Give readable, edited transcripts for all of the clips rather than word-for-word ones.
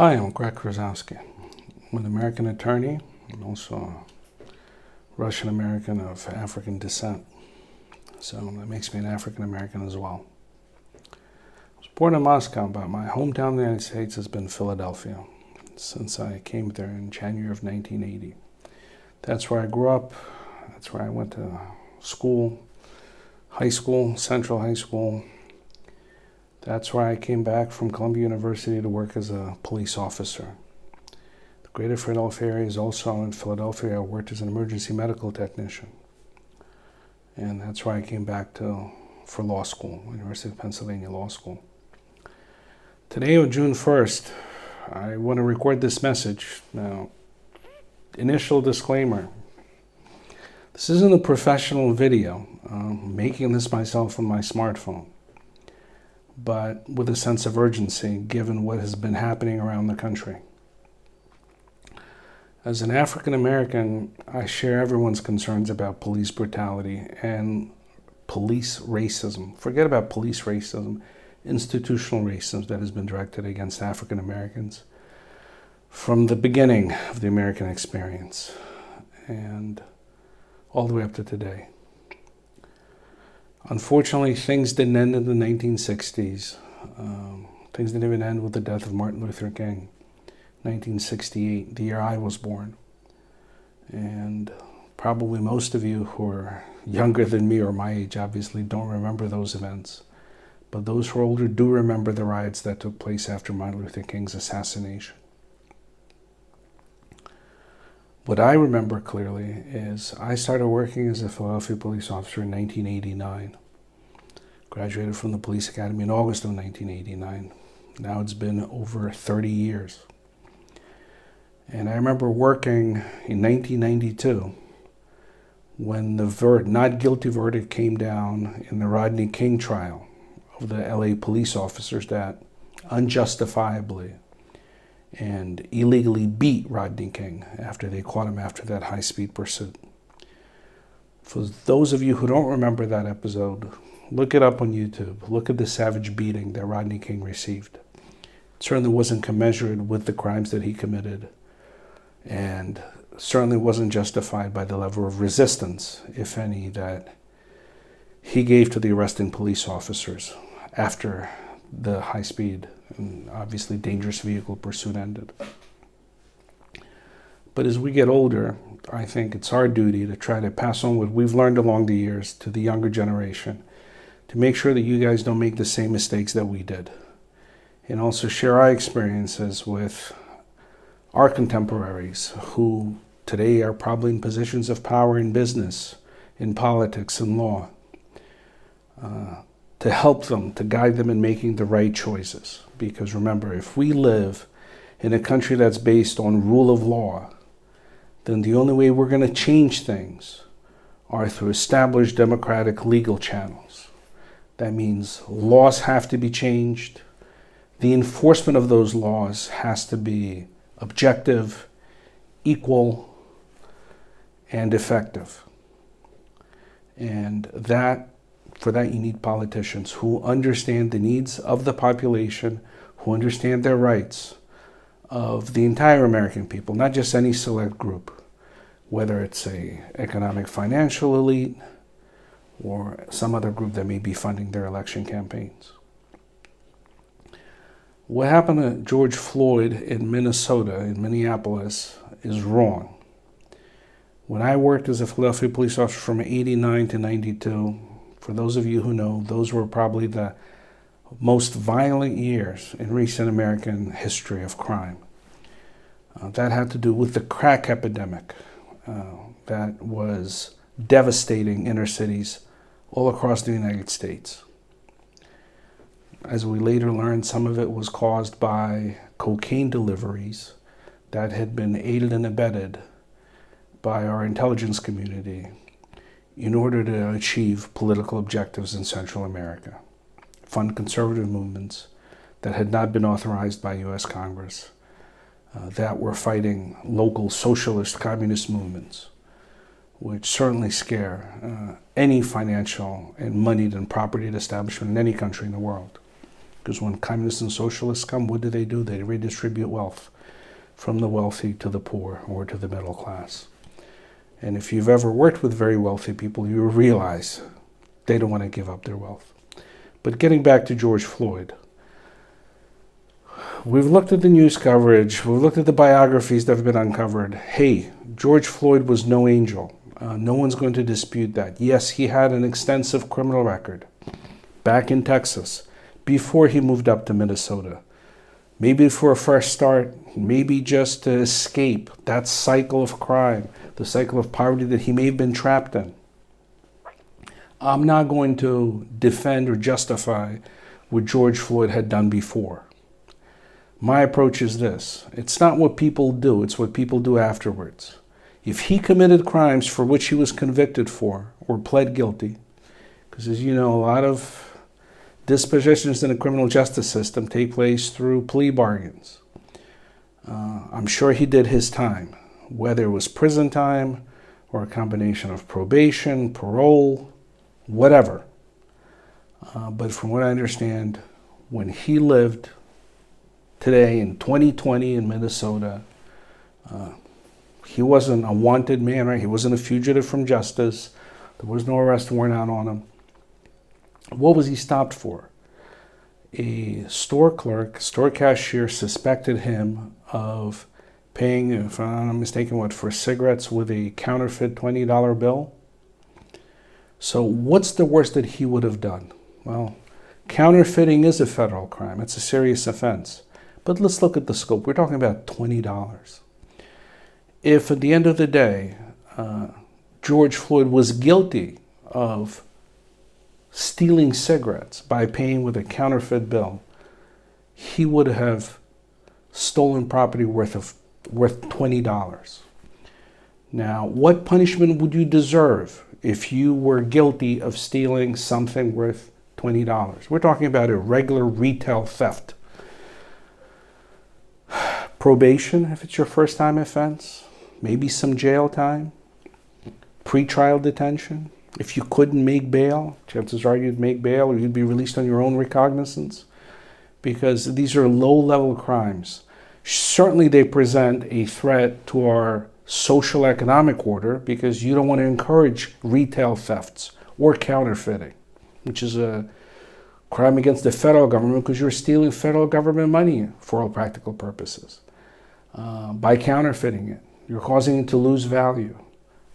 Hi, I'm Greg Krasovsky. I'm an American attorney and also a Russian-American of African descent. So that makes me an African American as well. I was born in Moscow, but my hometown in the United States has been Philadelphia since I came there in January of 1980. That's where I grew up. That's where I went to school, high school, Central High School. That's where I came back from Columbia University to work as a police officer. The greater Philadelphia area is also in Philadelphia. I worked as an emergency medical technician. And that's where I came back for law school, University of Pennsylvania Law School. Today, on June 1st, I want to record this message. Now, initial disclaimer. This isn't a professional video. I'm making this myself on my smartphone, but with a sense of urgency given what has been happening around the country. As an African American, I share everyone's concerns about police brutality and police racism. Forget about police racism, institutional racism that has been directed against African Americans from the beginning of the American experience and all the way up to today. Unfortunately, things didn't end in the 1960s. Things didn't even end with the death of Martin Luther King, 1968, the year I was born. And probably most of you who are younger than me or my age obviously don't remember those events. But those who are older do remember the riots that took place after Martin Luther King's assassination. What I remember clearly is I started working as a Philadelphia police officer in 1989. Graduated from the police academy in August of 1989. Now it's been over 30 years. And I remember working in 1992 when the not guilty verdict came down in the Rodney King trial of the LA police officers that unjustifiably and illegally beat Rodney King after they caught him after that high-speed pursuit. For those of you who don't remember that episode, look it up on YouTube. Look at the savage beating that Rodney King received. It certainly wasn't commensurate with the crimes that he committed, and certainly wasn't justified by the level of resistance, if any, that he gave to the arresting police officers after the high-speed and obviously dangerous vehicle pursuit ended. But as we get older, I think it's our duty to try to pass on what we've learned along the years to the younger generation, to make sure that you guys don't make the same mistakes that we did, and also share our experiences with our contemporaries who today are probably in positions of power in business, in politics, and law, to help them, to guide them in making the right choices. Because remember, if we live in a country that's based on rule of law, then the only way we're going to change things are through established democratic legal channels. That means laws have to be changed. The enforcement of those laws has to be objective, equal, and effective. And for that, you need politicians who understand the needs of the population, who understand their rights of the entire American people, not just any select group, whether it's a economic financial elite or some other group that may be funding their election campaigns. What happened to George Floyd in Minnesota, in Minneapolis, is wrong. When I worked as a Philadelphia police officer from 89 to 92, for those of you who know, those were probably the most violent years in recent American history of crime. That had to do with the crack epidemic that was devastating inner cities all across the United States. As we later learned, some of it was caused by cocaine deliveries that had been aided and abetted by our intelligence community in order to achieve political objectives in Central America, fund conservative movements that had not been authorized by U.S. Congress, that were fighting local socialist communist movements, which certainly scare any financial and moneyed and propertied establishment in any country in the world. Because when communists and socialists come, what do? They redistribute wealth from the wealthy to the poor or to the middle class. And if you've ever worked with very wealthy people, you realize they don't want to give up their wealth. But getting back to George Floyd, we've looked at the news coverage, we've looked at the biographies that have been uncovered. Hey, George Floyd was no angel. No one's going to dispute that. Yes, he had an extensive criminal record back in Texas before he moved up to Minnesota. Maybe for a fresh start, maybe just to escape that cycle of crime, the cycle of poverty that he may have been trapped in. I'm not going to defend or justify what George Floyd had done before. My approach is this: it's not what people do, it's what people do afterwards. If he committed crimes for which he was convicted for or pled guilty, because as you know, a lot of dispositions in the criminal justice system take place through plea bargains. I'm sure he did his time, whether it was prison time or a combination of probation, parole, whatever. But from what I understand, when he lived today in 2020 in Minnesota, he wasn't a wanted man, right? He wasn't a fugitive from justice. There was no arrest warrant out on him. What was he stopped for? A store clerk, store cashier suspected him of paying, if I'm not mistaken, for cigarettes with a counterfeit $20 bill. So what's the worst that he would have done? Well, counterfeiting is a federal crime. It's a serious offense. But let's look at the scope. We're talking about $20. If at the end of the day, George Floyd was guilty of stealing cigarettes by paying with a counterfeit bill, he would have stolen property worth $20. Now, what punishment would you deserve if you were guilty of stealing something worth $20? We're talking about a regular retail theft. Probation, if it's your first time offense, maybe some jail time, pre-trial detention. If you couldn't make bail, chances are you'd make bail or you'd be released on your own recognizance, because these are low-level crimes. Certainly they present a threat to our social economic order, because you don't want to encourage retail thefts or counterfeiting, which is a crime against the federal government because you're stealing federal government money for all practical purposes. By counterfeiting it, you're causing it to lose value.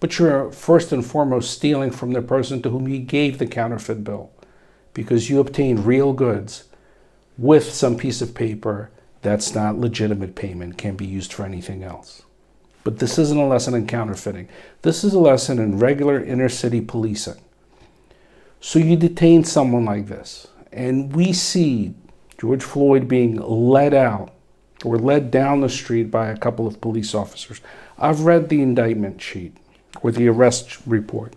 But you're first and foremost stealing from the person to whom you gave the counterfeit bill, because you obtained real goods with some piece of paper that's not legitimate payment, can be used for anything else. But this isn't a lesson in counterfeiting. This is a lesson in regular inner city policing. So you detain someone like this, and we see George Floyd being led out or led down the street by a couple of police officers. I've read the indictment sheet or the arrest report.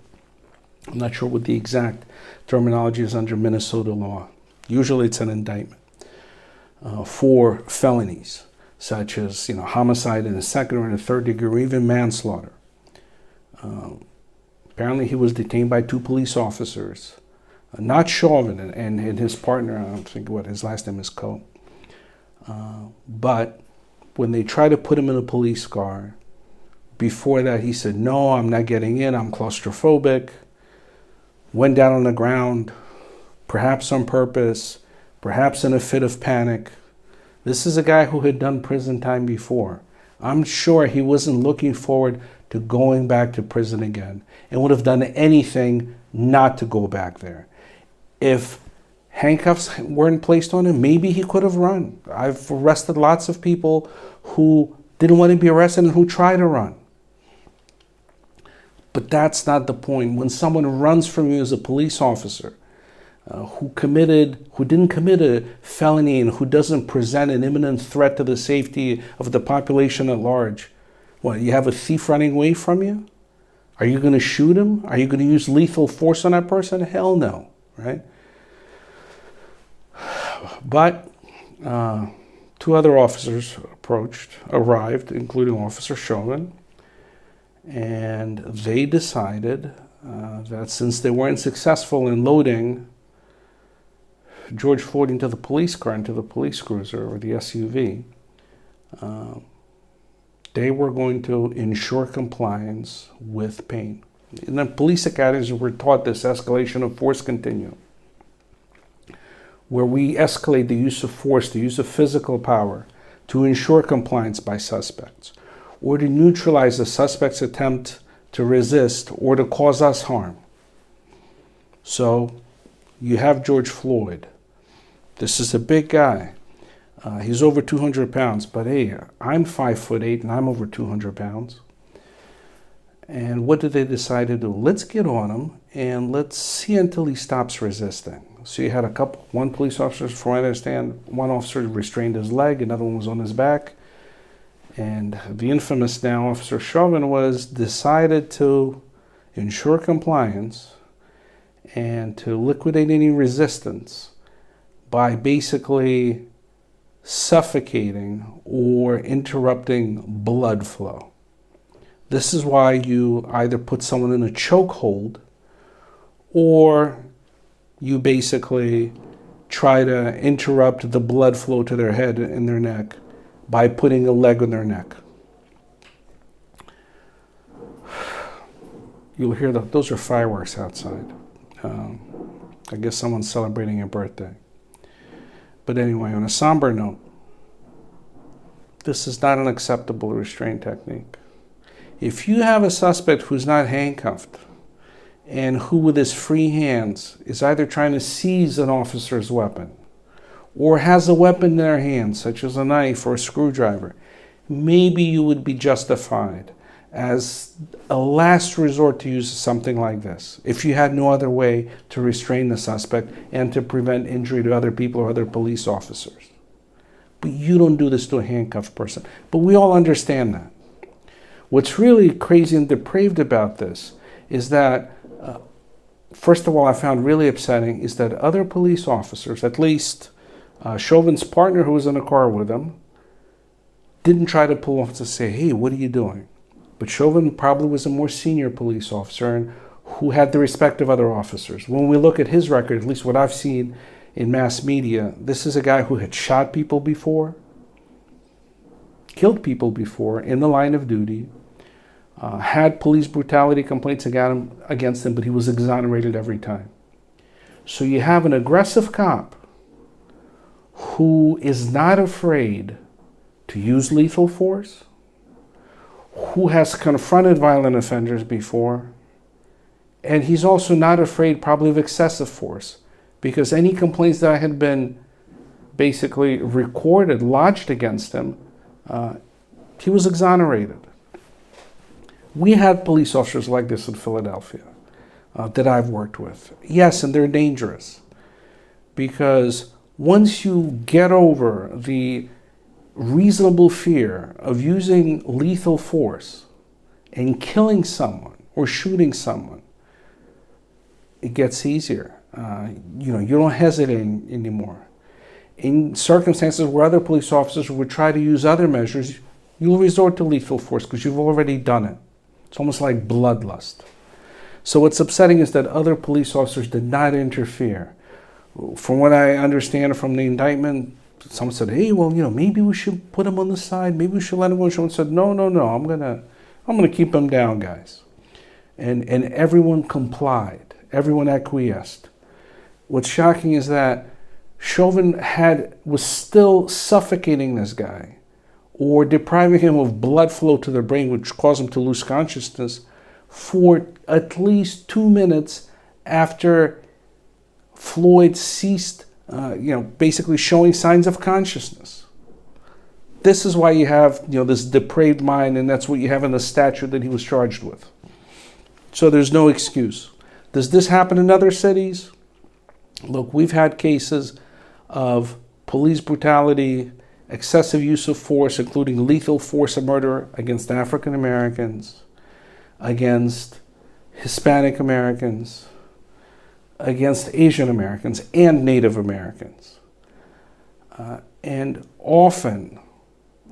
I'm not sure what the exact terminology is under Minnesota law. Usually it's an indictment for felonies, such as homicide in the second or the third degree, or even manslaughter. Apparently he was detained by two police officers, not Chauvin and his partner, I don't think his last name is Coe. But when they tried to put him in a police car, before that he said, "No, I'm not getting in, I'm claustrophobic." Went down on the ground, perhaps on purpose, perhaps in a fit of panic. This is a guy who had done prison time before. I'm sure he wasn't looking forward to going back to prison again, and would have done anything not to go back there. If handcuffs weren't placed on him, maybe he could have run. I've arrested lots of people who didn't want to be arrested and who tried to run. But that's not the point. When someone runs from you as a police officer, who didn't commit a felony and who doesn't present an imminent threat to the safety of the population at large, what, you have a thief running away from you? Are you going to shoot him? Are you going to use lethal force on that person? Hell no, right? But two other officers arrived, including Officer Chauvin, and they decided that since they weren't successful in loading George Floyd into the police car, into the police cruiser or the SUV, they were going to ensure compliance with pain. In the police academies, we're taught this escalation of force continuum, where we escalate the use of force, the use of physical power to ensure compliance by suspects, or to neutralize the suspect's attempt to resist or to cause us harm. So you have George Floyd. This is a big guy. He's over 200 pounds, but hey, I'm 5'8" and I'm over 200 pounds. And what did they decide to do? Let's get on him and let's see until he stops resisting. So you had one police officer, from what I understand, one officer restrained his leg, another one was on his back. And the infamous now Officer Chauvin decided to ensure compliance and to liquidate any resistance by basically suffocating or interrupting blood flow. This is why you either put someone in a chokehold or you basically try to interrupt the blood flow to their head and their neck by putting a leg on their neck. You'll hear those are fireworks outside. I guess someone's celebrating a birthday. But anyway, on a somber note, this is not an acceptable restraint technique. If you have a suspect who's not handcuffed and who with his free hands is either trying to seize an officer's weapon or has a weapon in their hands, such as a knife or a screwdriver, maybe you would be justified as a last resort to use something like this, if you had no other way to restrain the suspect and to prevent injury to other people or other police officers. But you don't do this to a handcuffed person. But we all understand that. What's really crazy and depraved about this is that, first of all, I found really upsetting is that other police officers, at least Chauvin's partner who was in the car with him, didn't try to pull off to say, hey, what are you doing? But Chauvin probably was a more senior police officer and who had the respect of other officers. When we look at his record, at least what I've seen in mass media, this is a guy who had shot people before, killed people before in the line of duty, had police brutality complaints against him, but he was exonerated every time. So you have an aggressive cop who is not afraid to use lethal force, who has confronted violent offenders before, and he's also not afraid probably of excessive force, because any complaints that had been basically recorded, lodged against him, he was exonerated. We had police officers like this in Philadelphia that I've worked with. Yes, and they're dangerous, because once you get over the reasonable fear of using lethal force and killing someone or shooting someone, it gets easier. You don't hesitate anymore. In circumstances where other police officers would try to use other measures, you'll resort to lethal force because you've already done it. It's almost like bloodlust. So what's upsetting is that other police officers did not interfere. From what I understand from the indictment, someone said, hey, well, maybe we should put him on the side. Maybe we should let him go. Someone said, no, I'm gonna keep him down, guys. And everyone complied. Everyone acquiesced. What's shocking is that Chauvin was still suffocating this guy or depriving him of blood flow to the brain, which caused him to lose consciousness, for at least 2 minutes after Floyd ceased basically showing signs of consciousness. This is why you have, this depraved mind, and that's what you have in the statute that he was charged with. So there's no excuse. Does this happen in other cities? Look, we've had cases of police brutality, excessive use of force, including lethal force and murder against African Americans, against Hispanic Americans, against Asian Americans and Native Americans. And often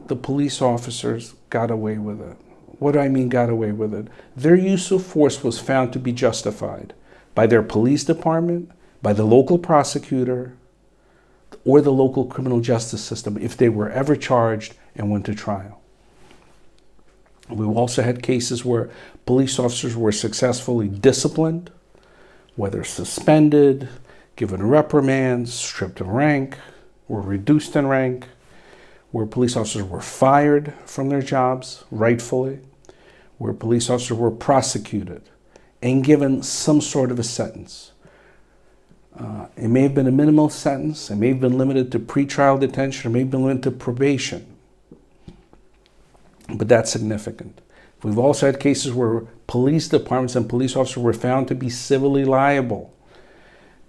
the police officers got away with it. What do I mean got away with it? Their use of force was found to be justified by their police department, by the local prosecutor, or the local criminal justice system if they were ever charged and went to trial. We've also had cases where police officers were successfully disciplined, whether suspended, given reprimands, stripped of rank, or reduced in rank, where police officers were fired from their jobs, rightfully, where police officers were prosecuted and given some sort of a sentence. It may have been a minimal sentence, it may have been limited to pretrial detention, it may have been limited to probation, but that's significant. We've also had cases where police departments and police officers were found to be civilly liable,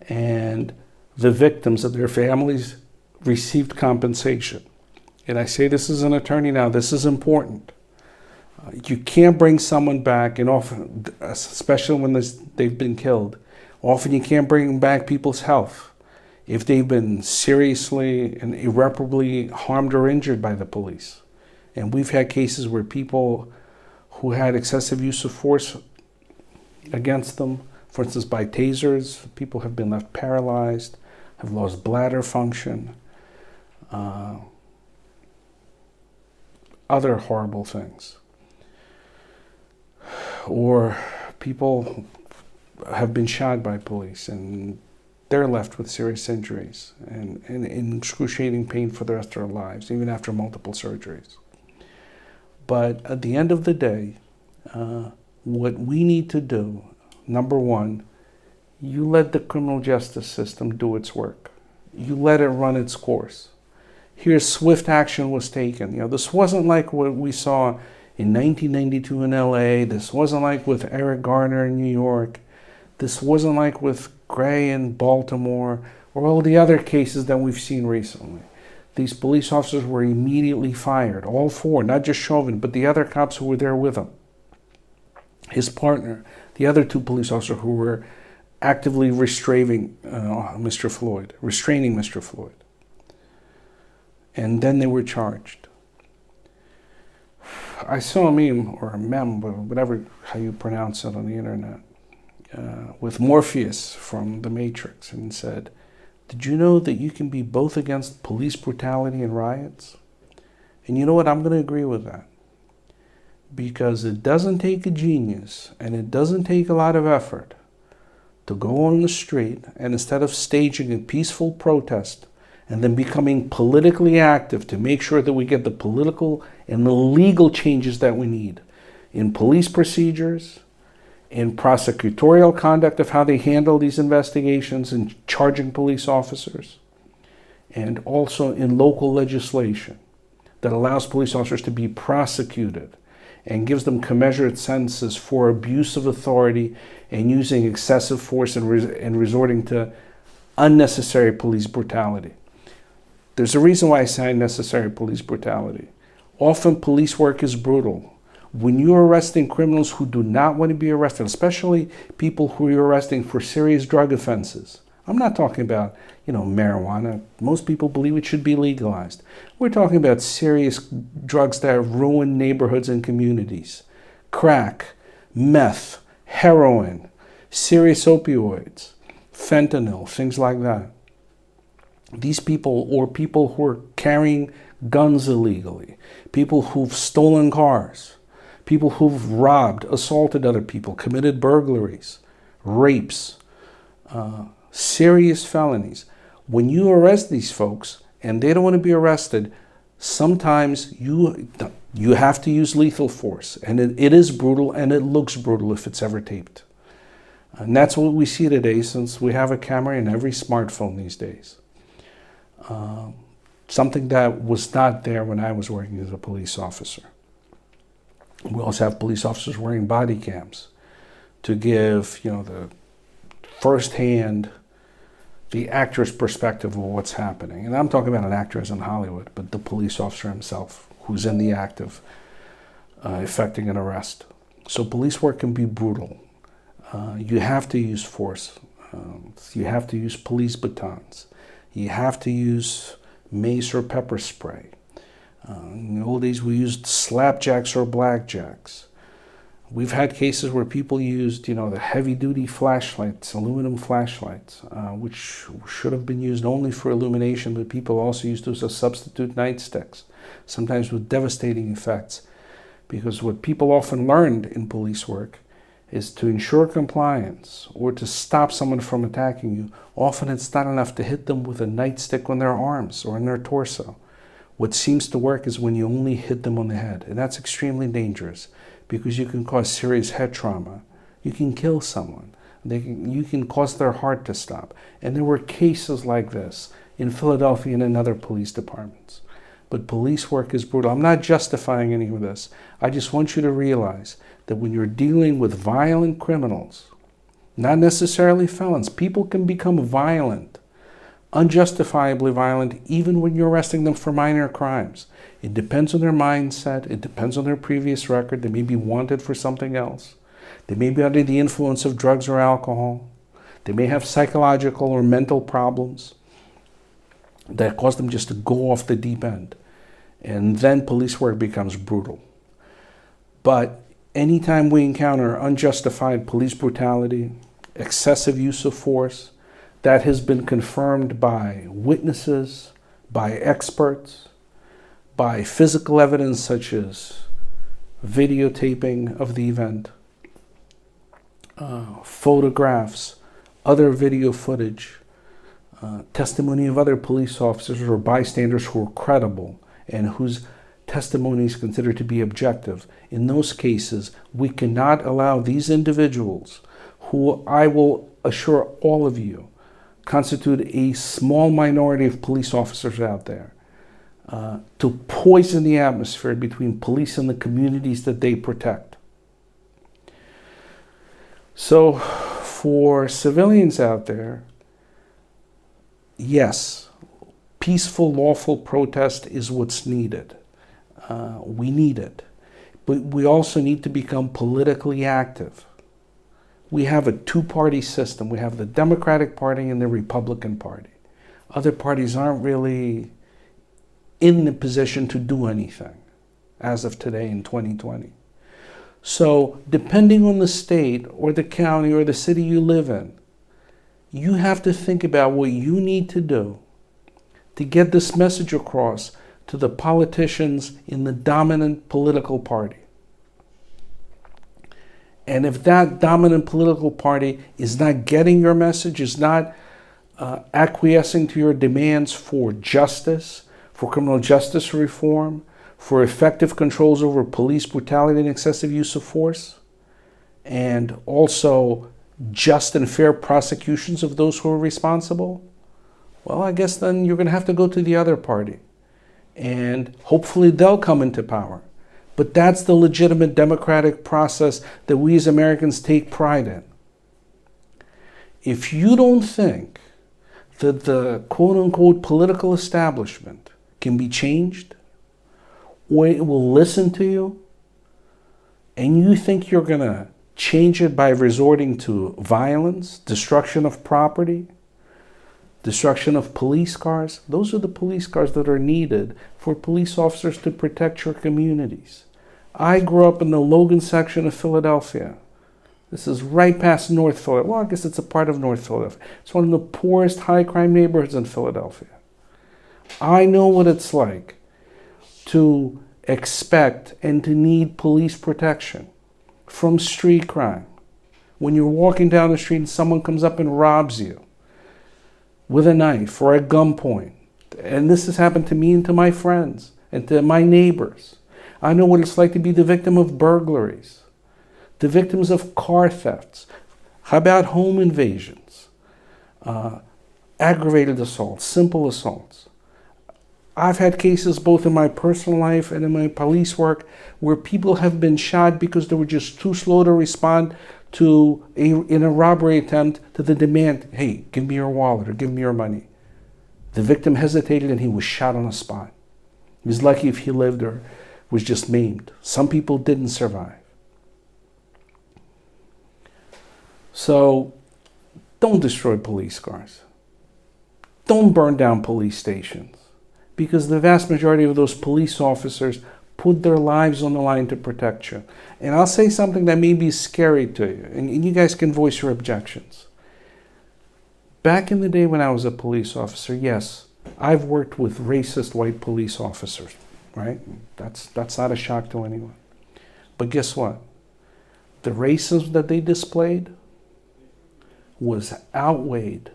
and the victims and their families received compensation. And I say this as an attorney now, this is important. You can't bring someone back, and often, especially when they've been killed, often you can't bring back people's health if they've been seriously and irreparably harmed or injured by the police. And we've had cases where people who had excessive use of force against them, for instance by tasers, people have been left paralyzed, have lost bladder function, other horrible things. Or people have been shot by police and they're left with serious injuries and in excruciating pain for the rest of their lives, even after multiple surgeries. But at the end of the day, what we need to do, number one, you let the criminal justice system do its work. You let it run its course. Here, swift action was taken. This wasn't like what we saw in 1992 in LA. This wasn't like with Eric Garner in New York. This wasn't like with Gray in Baltimore or all the other cases that we've seen recently. These police officers were immediately fired, all four, not just Chauvin, but the other cops who were there with him. His partner, the other two police officers who were actively restraining Mr. Floyd. And then they were charged. I saw a meme, or a meme, whatever how you pronounce it on the internet, with Morpheus from The Matrix, and said, "Did you know that you can be both against police brutality and riots?" And you know what? I'm going to agree with that. Because it doesn't take a genius, and it doesn't take a lot of effort to go on the street and instead of staging a peaceful protest and then becoming politically active to make sure that we get the political and the legal changes that we need in police procedures, in prosecutorial conduct of how they handle these investigations and charging police officers, and also in local legislation that allows police officers to be prosecuted and gives them commensurate sentences for abuse of authority and using excessive force and resorting to unnecessary police brutality. There's a reason why I say unnecessary police brutality. Often police work is brutal. When you're arresting criminals who do not want to be arrested, especially people who you're arresting for serious drug offenses. I'm not talking about, marijuana. Most people believe it should be legalized. We're talking about serious drugs that ruin neighborhoods and communities. Crack, meth, heroin, serious opioids, fentanyl, things like that. These people, or people who are carrying guns illegally, people who've stolen cars, people who've robbed, assaulted other people, committed burglaries, rapes, serious felonies. When you arrest these folks and they don't want to be arrested, sometimes you have to use lethal force. And it is brutal, and it looks brutal if it's ever taped. And that's what we see today, since we have a camera in every smartphone these days. Something that was not there when I was working as a police officer. We also have police officers wearing body cams to give, the firsthand, the actor's perspective of what's happening. And I'm talking about an actor as in Hollywood, but the police officer himself, who's in the act of effecting an arrest. So police work can be brutal. You have to use force. You have to use police batons. You have to use mace or pepper spray. In the old days, we used slapjacks or blackjacks. We've had cases where people used, the heavy-duty flashlights, aluminum flashlights, which should have been used only for illumination, but people also used those as substitute nightsticks, sometimes with devastating effects. Because what people often learned in police work is to ensure compliance or to stop someone from attacking you. Often it's not enough to hit them with a nightstick on their arms or in their torso. What seems to work is when you only hit them on the head, and that's extremely dangerous because you can cause serious head trauma. You can kill someone. You can cause their heart to stop. And there were cases like this in Philadelphia and in other police departments. But police work is brutal. I'm not justifying any of this. I just want you to realize that when you're dealing with violent criminals, not necessarily felons, people can become violent, unjustifiably violent, even when you're arresting them for minor crimes. It depends on their mindset. It depends on their previous record. They may be wanted for something else. They may be under the influence of drugs or alcohol. They may have psychological or mental problems that cause them just to go off the deep end. And then police work becomes brutal. But anytime we encounter unjustified police brutality, excessive use of force, that has been confirmed by witnesses, by experts, by physical evidence such as videotaping of the event, photographs, other video footage, testimony of other police officers or bystanders who are credible and whose testimony is considered to be objective. In those cases, we cannot allow these individuals, who I will assure all of you constitute a small minority of police officers out there, to poison the atmosphere between police and the communities that they protect. So for civilians out there, yes, peaceful, lawful protest is what's needed. We need it. But we also need to become politically active. We have a two-party system. We have the Democratic Party and the Republican Party. Other parties aren't really in the position to do anything as of today in 2020. So depending on the state or the county or the city you live in, you have to think about what you need to do to get this message across to the politicians in the dominant political party. And if that dominant political party is not getting your message, is not acquiescing to your demands for justice, for criminal justice reform, for effective controls over police brutality and excessive use of force, and also just and fair prosecutions of those who are responsible, well, I guess then you're going to have to go to the other party. And hopefully they'll come into power. But that's the legitimate democratic process that we as Americans take pride in. If you don't think that the quote-unquote political establishment can be changed, or it will listen to you, and you think you're going to change it by resorting to violence, destruction of property, destruction of police cars, those are the police cars that are needed for police officers to protect your communities. I grew up in the Logan section of Philadelphia. This is right past North Philadelphia. Well, I guess it's a part of North Philadelphia. It's one of the poorest high-crime neighborhoods in Philadelphia. I know what it's like to expect and to need police protection from street crime. When you're walking down the street and someone comes up and robs you with a knife or at gunpoint. And this has happened to me and to my friends and to my neighbors. I know what it's like to be the victim of burglaries, the victims of car thefts. How about home invasions, aggravated assaults, simple assaults? I've had cases both in my personal life and in my police work where people have been shot because they were just too slow to respond to in a robbery attempt to the demand, hey, give me your wallet or give me your money. The victim hesitated and he was shot on the spot. He was lucky if he lived or was just maimed. Some people didn't survive. So don't destroy police cars. Don't burn down police stations, because the vast majority of those police officers put their lives on the line to protect you. And I'll say something that may be scary to you, and you guys can voice your objections. Back in the day when I was a police officer, yes, I've worked with racist white police officers, right? That's not a shock to anyone. But guess what? The racism that they displayed was outweighed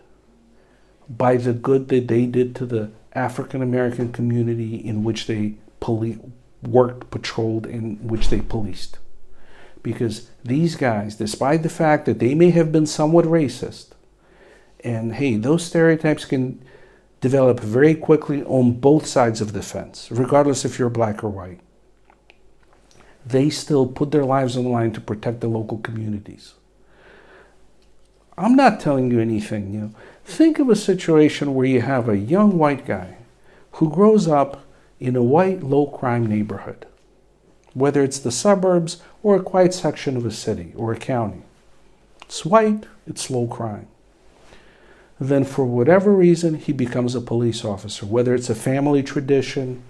by the good that they did to the African American community in which they worked, patrolled, in which they policed. Because these guys, despite the fact that they may have been somewhat racist, and hey, those stereotypes can develop very quickly on both sides of the fence, regardless if you're black or white. They still put their lives on the line to protect the local communities. I'm not telling you anything new. Think of a situation where you have a young white guy who grows up in a white low-crime neighborhood, whether it's the suburbs or a quiet section of a city or a county. It's white, it's low crime. Then for whatever reason, he becomes a police officer, whether it's a family tradition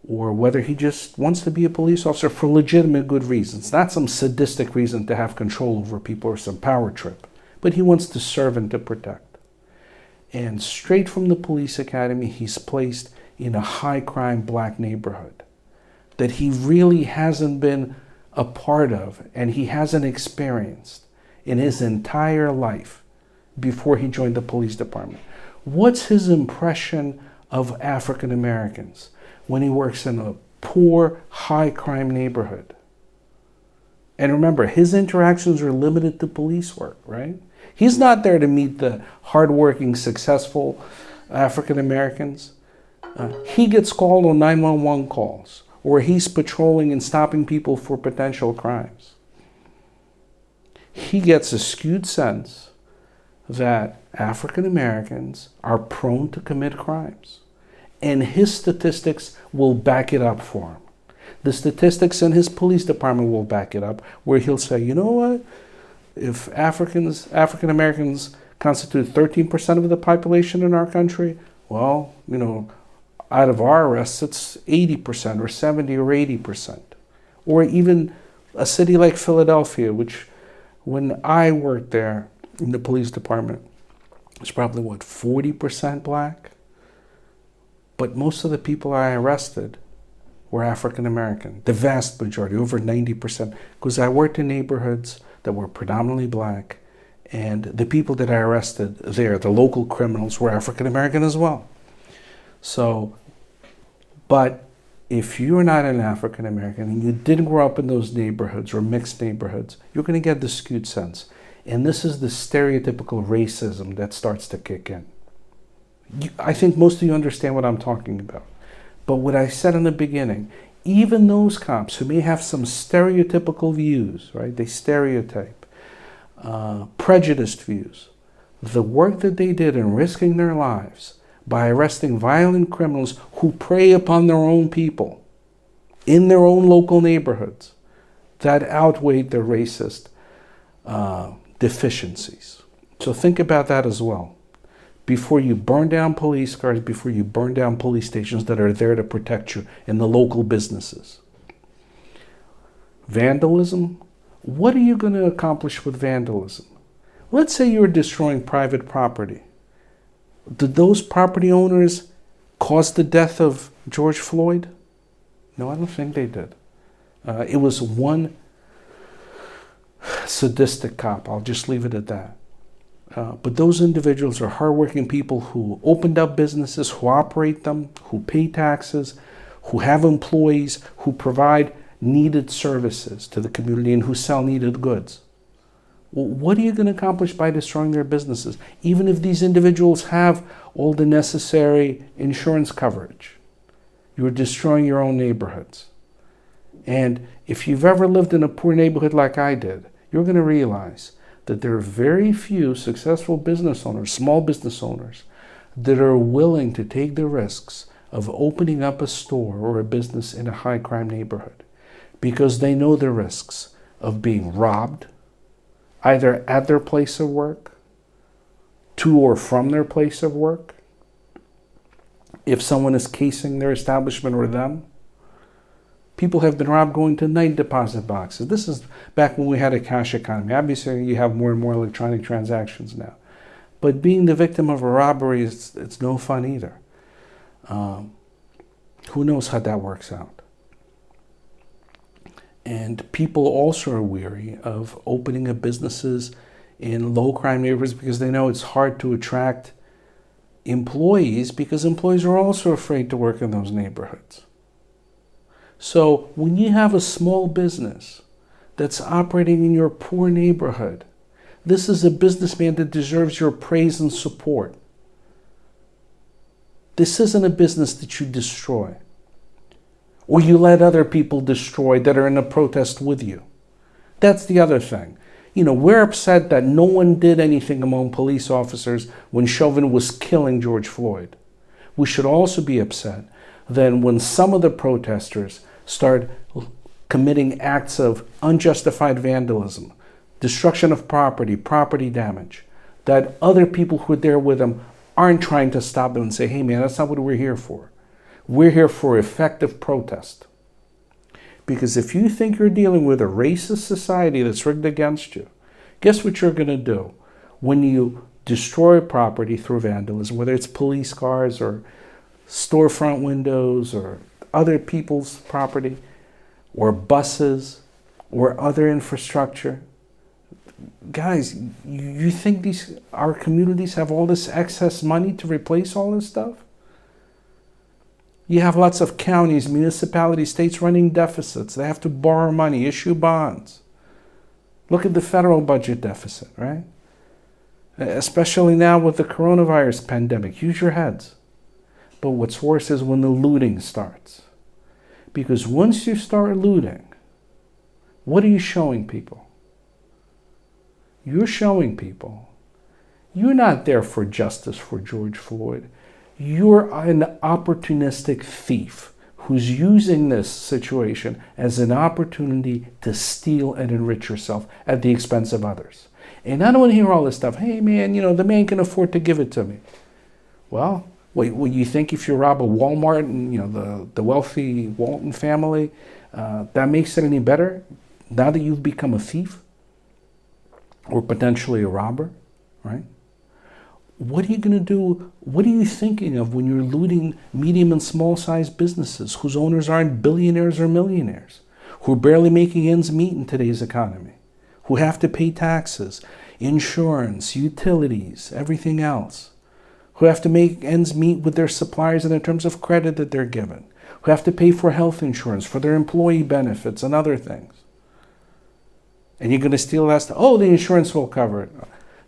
or whether he just wants to be a police officer for legitimate good reasons. Not some sadistic reason to have control over people or some power trip, but he wants to serve and to protect. And straight from the police academy, he's placed in a high-crime black neighborhood that he really hasn't been a part of and he hasn't experienced in his entire life before he joined the police department. What's his impression of African Americans when he works in a poor, high-crime neighborhood? And remember, his interactions are limited to police work, right? He's not there to meet the hardworking, successful African Americans. He gets called on 911 calls, or he's patrolling and stopping people for potential crimes. He gets a skewed sense that African Americans are prone to commit crimes. And his statistics will back it up for him. The statistics in his police department will back it up, where he'll say, you know what? If African Americans constitute 13% of the population in our country, well, out of our arrests, it's 80% or 70 or 80%. Or even a city like Philadelphia, which when I worked there in the police department, it's probably, 40% black? But most of the people I arrested were African American, the vast majority, over 90%, because I worked in neighborhoods that were predominantly black, and the people that I arrested there, the local criminals, were African American as well. So, but if you're not an African American and you didn't grow up in those neighborhoods or mixed neighborhoods, you're going to get the skewed sense. And this is the stereotypical racism that starts to kick in. I think most of you understand what I'm talking about. But what I said in the beginning, even those cops who may have some stereotypical views, right? They stereotype, prejudiced views. The work that they did in risking their lives by arresting violent criminals who prey upon their own people in their own local neighborhoods, that outweighed their racist deficiencies. So think about that as well. Before you burn down police cars, before you burn down police stations that are there to protect you in the local businesses. Vandalism, what are you going to accomplish with vandalism? Let's say you're destroying private property. Did those property owners cause the death of George Floyd? No, I don't think they did. It was one sadistic cop. I'll just leave it at that. But those individuals are hardworking people who opened up businesses, who operate them, who pay taxes, who have employees, who provide needed services to the community, and who sell needed goods. Well, what are you going to accomplish by destroying their businesses? Even if these individuals have all the necessary insurance coverage, you're destroying your own neighborhoods. And if you've ever lived in a poor neighborhood like I did, you're going to realize that there are very few successful business owners, small business owners, that are willing to take the risks of opening up a store or a business in a high crime neighborhood, because they know the risks of being robbed, either at their place of work, to or from their place of work, if someone is casing their establishment or them, People have been robbed going to night deposit boxes. This is back when we had a cash economy. Obviously, you have more and more electronic transactions now. But being the victim of a robbery, it's no fun either. Who knows how that works out? And people also are weary of opening up businesses in low-crime neighborhoods because they know it's hard to attract employees, because employees are also afraid to work in those neighborhoods. So when you have a small business that's operating in your poor neighborhood, this is a businessman that deserves your praise and support. This isn't a business that you destroy, or you let other people destroy that are in a protest with you. That's the other thing. You know, we're upset that no one did anything among police officers when Chauvin was killing George Floyd. We should also be upset that when some of the protesters start committing acts of unjustified vandalism, destruction of property, property damage, that other people who are there with them aren't trying to stop them and say, hey man, that's not what we're here for. We're here for effective protest. Because if you think you're dealing with a racist society that's rigged against you, guess what you're going to do when you destroy property through vandalism, whether it's police cars or storefront windows or other people's property or buses or other infrastructure. Guys, you think our communities have all this excess money to replace all this stuff? You have lots of counties, municipalities, states running deficits. They have to borrow money, issue bonds. Look at the federal budget deficit, right? Especially now with the coronavirus pandemic. Use your heads. But what's worse is when the looting starts. Because once you start looting, what are you showing people? You're showing people you're not there for justice for George Floyd. You're an opportunistic thief who's using this situation as an opportunity to steal and enrich yourself at the expense of others. And I don't want to hear all this stuff. Hey man, the man can afford to give it to me. Well, you think if you rob a Walmart and the wealthy Walton family, that makes it any better now that you've become a thief or potentially a robber, right? What are you going to do? What are you thinking of when you're looting medium and small sized businesses whose owners aren't billionaires or millionaires, who are barely making ends meet in today's economy, who have to pay taxes, insurance, utilities, everything else, who have to make ends meet with their suppliers and in terms of credit that they're given, who have to pay for health insurance, for their employee benefits and other things. And you're going to steal that stuff. Oh, the insurance will cover it.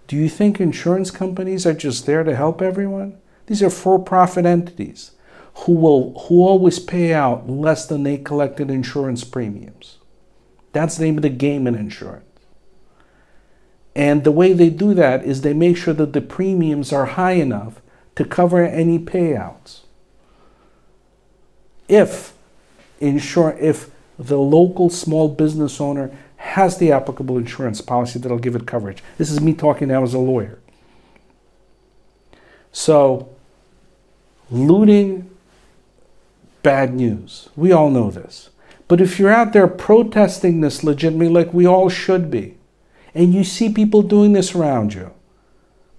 Do you think insurance companies are just there to help everyone? These are for-profit entities who always pay out less than they collected insurance premiums. That's the name of the game in insurance. And the way they do that is they make sure that the premiums are high enough to cover any payouts. If the local small business owner has the applicable insurance policy that'll give it coverage. This is me talking now as a lawyer. So, looting, bad news. We all know this. But if you're out there protesting this legitimately, like we all should be, and you see people doing this around you,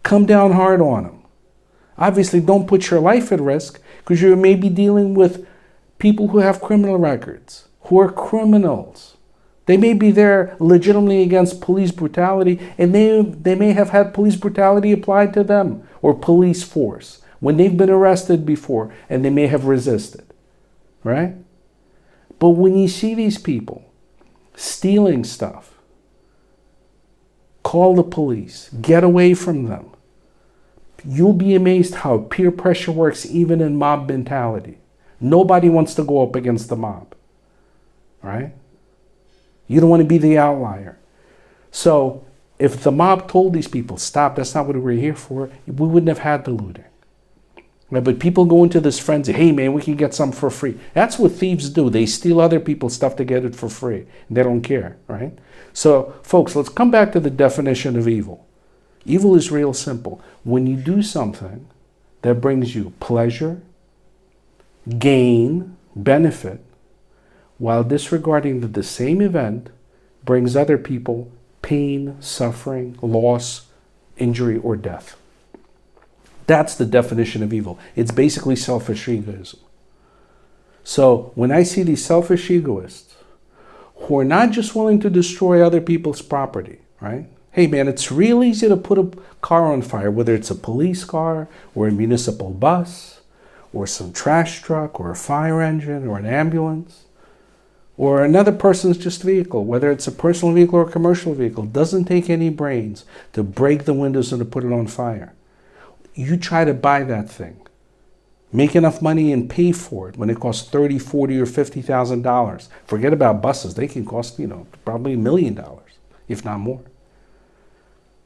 come down hard on them. Obviously, don't put your life at risk, because you may be dealing with people who have criminal records, who are criminals. They may be there legitimately against police brutality, and they may have had police brutality applied to them, or police force, when they've been arrested before, and they may have resisted, right? But when you see these people stealing stuff, call the police, get away from them. You'll be amazed how peer pressure works even in mob mentality. Nobody wants to go up against the mob, right? You don't want to be the outlier. So if the mob told these people, stop, that's not what we're here for, we wouldn't have had the looting. Right? But people go into this frenzy, hey man, we can get some for free. That's what thieves do. They steal other people's stuff to get it for free. They don't care, right? So folks, let's come back to the definition of evil. Evil is real simple. When you do something that brings you pleasure, gain, benefit, while disregarding that the same event brings other people pain, suffering, loss, injury, or death. That's the definition of evil. It's basically selfish egoism. So when I see these selfish egoists who are not just willing to destroy other people's property, right? Hey man, it's real easy to put a car on fire, whether it's a police car or a municipal bus or some trash truck or a fire engine or an ambulance or another person's just vehicle, whether it's a personal vehicle or a commercial vehicle. Doesn't take any brains to break the windows and to put it on fire. You try to buy that thing, make enough money and pay for it when it costs $30,000, $40,000, or $50,000. Forget about buses. They can cost, probably $1 million, if not more.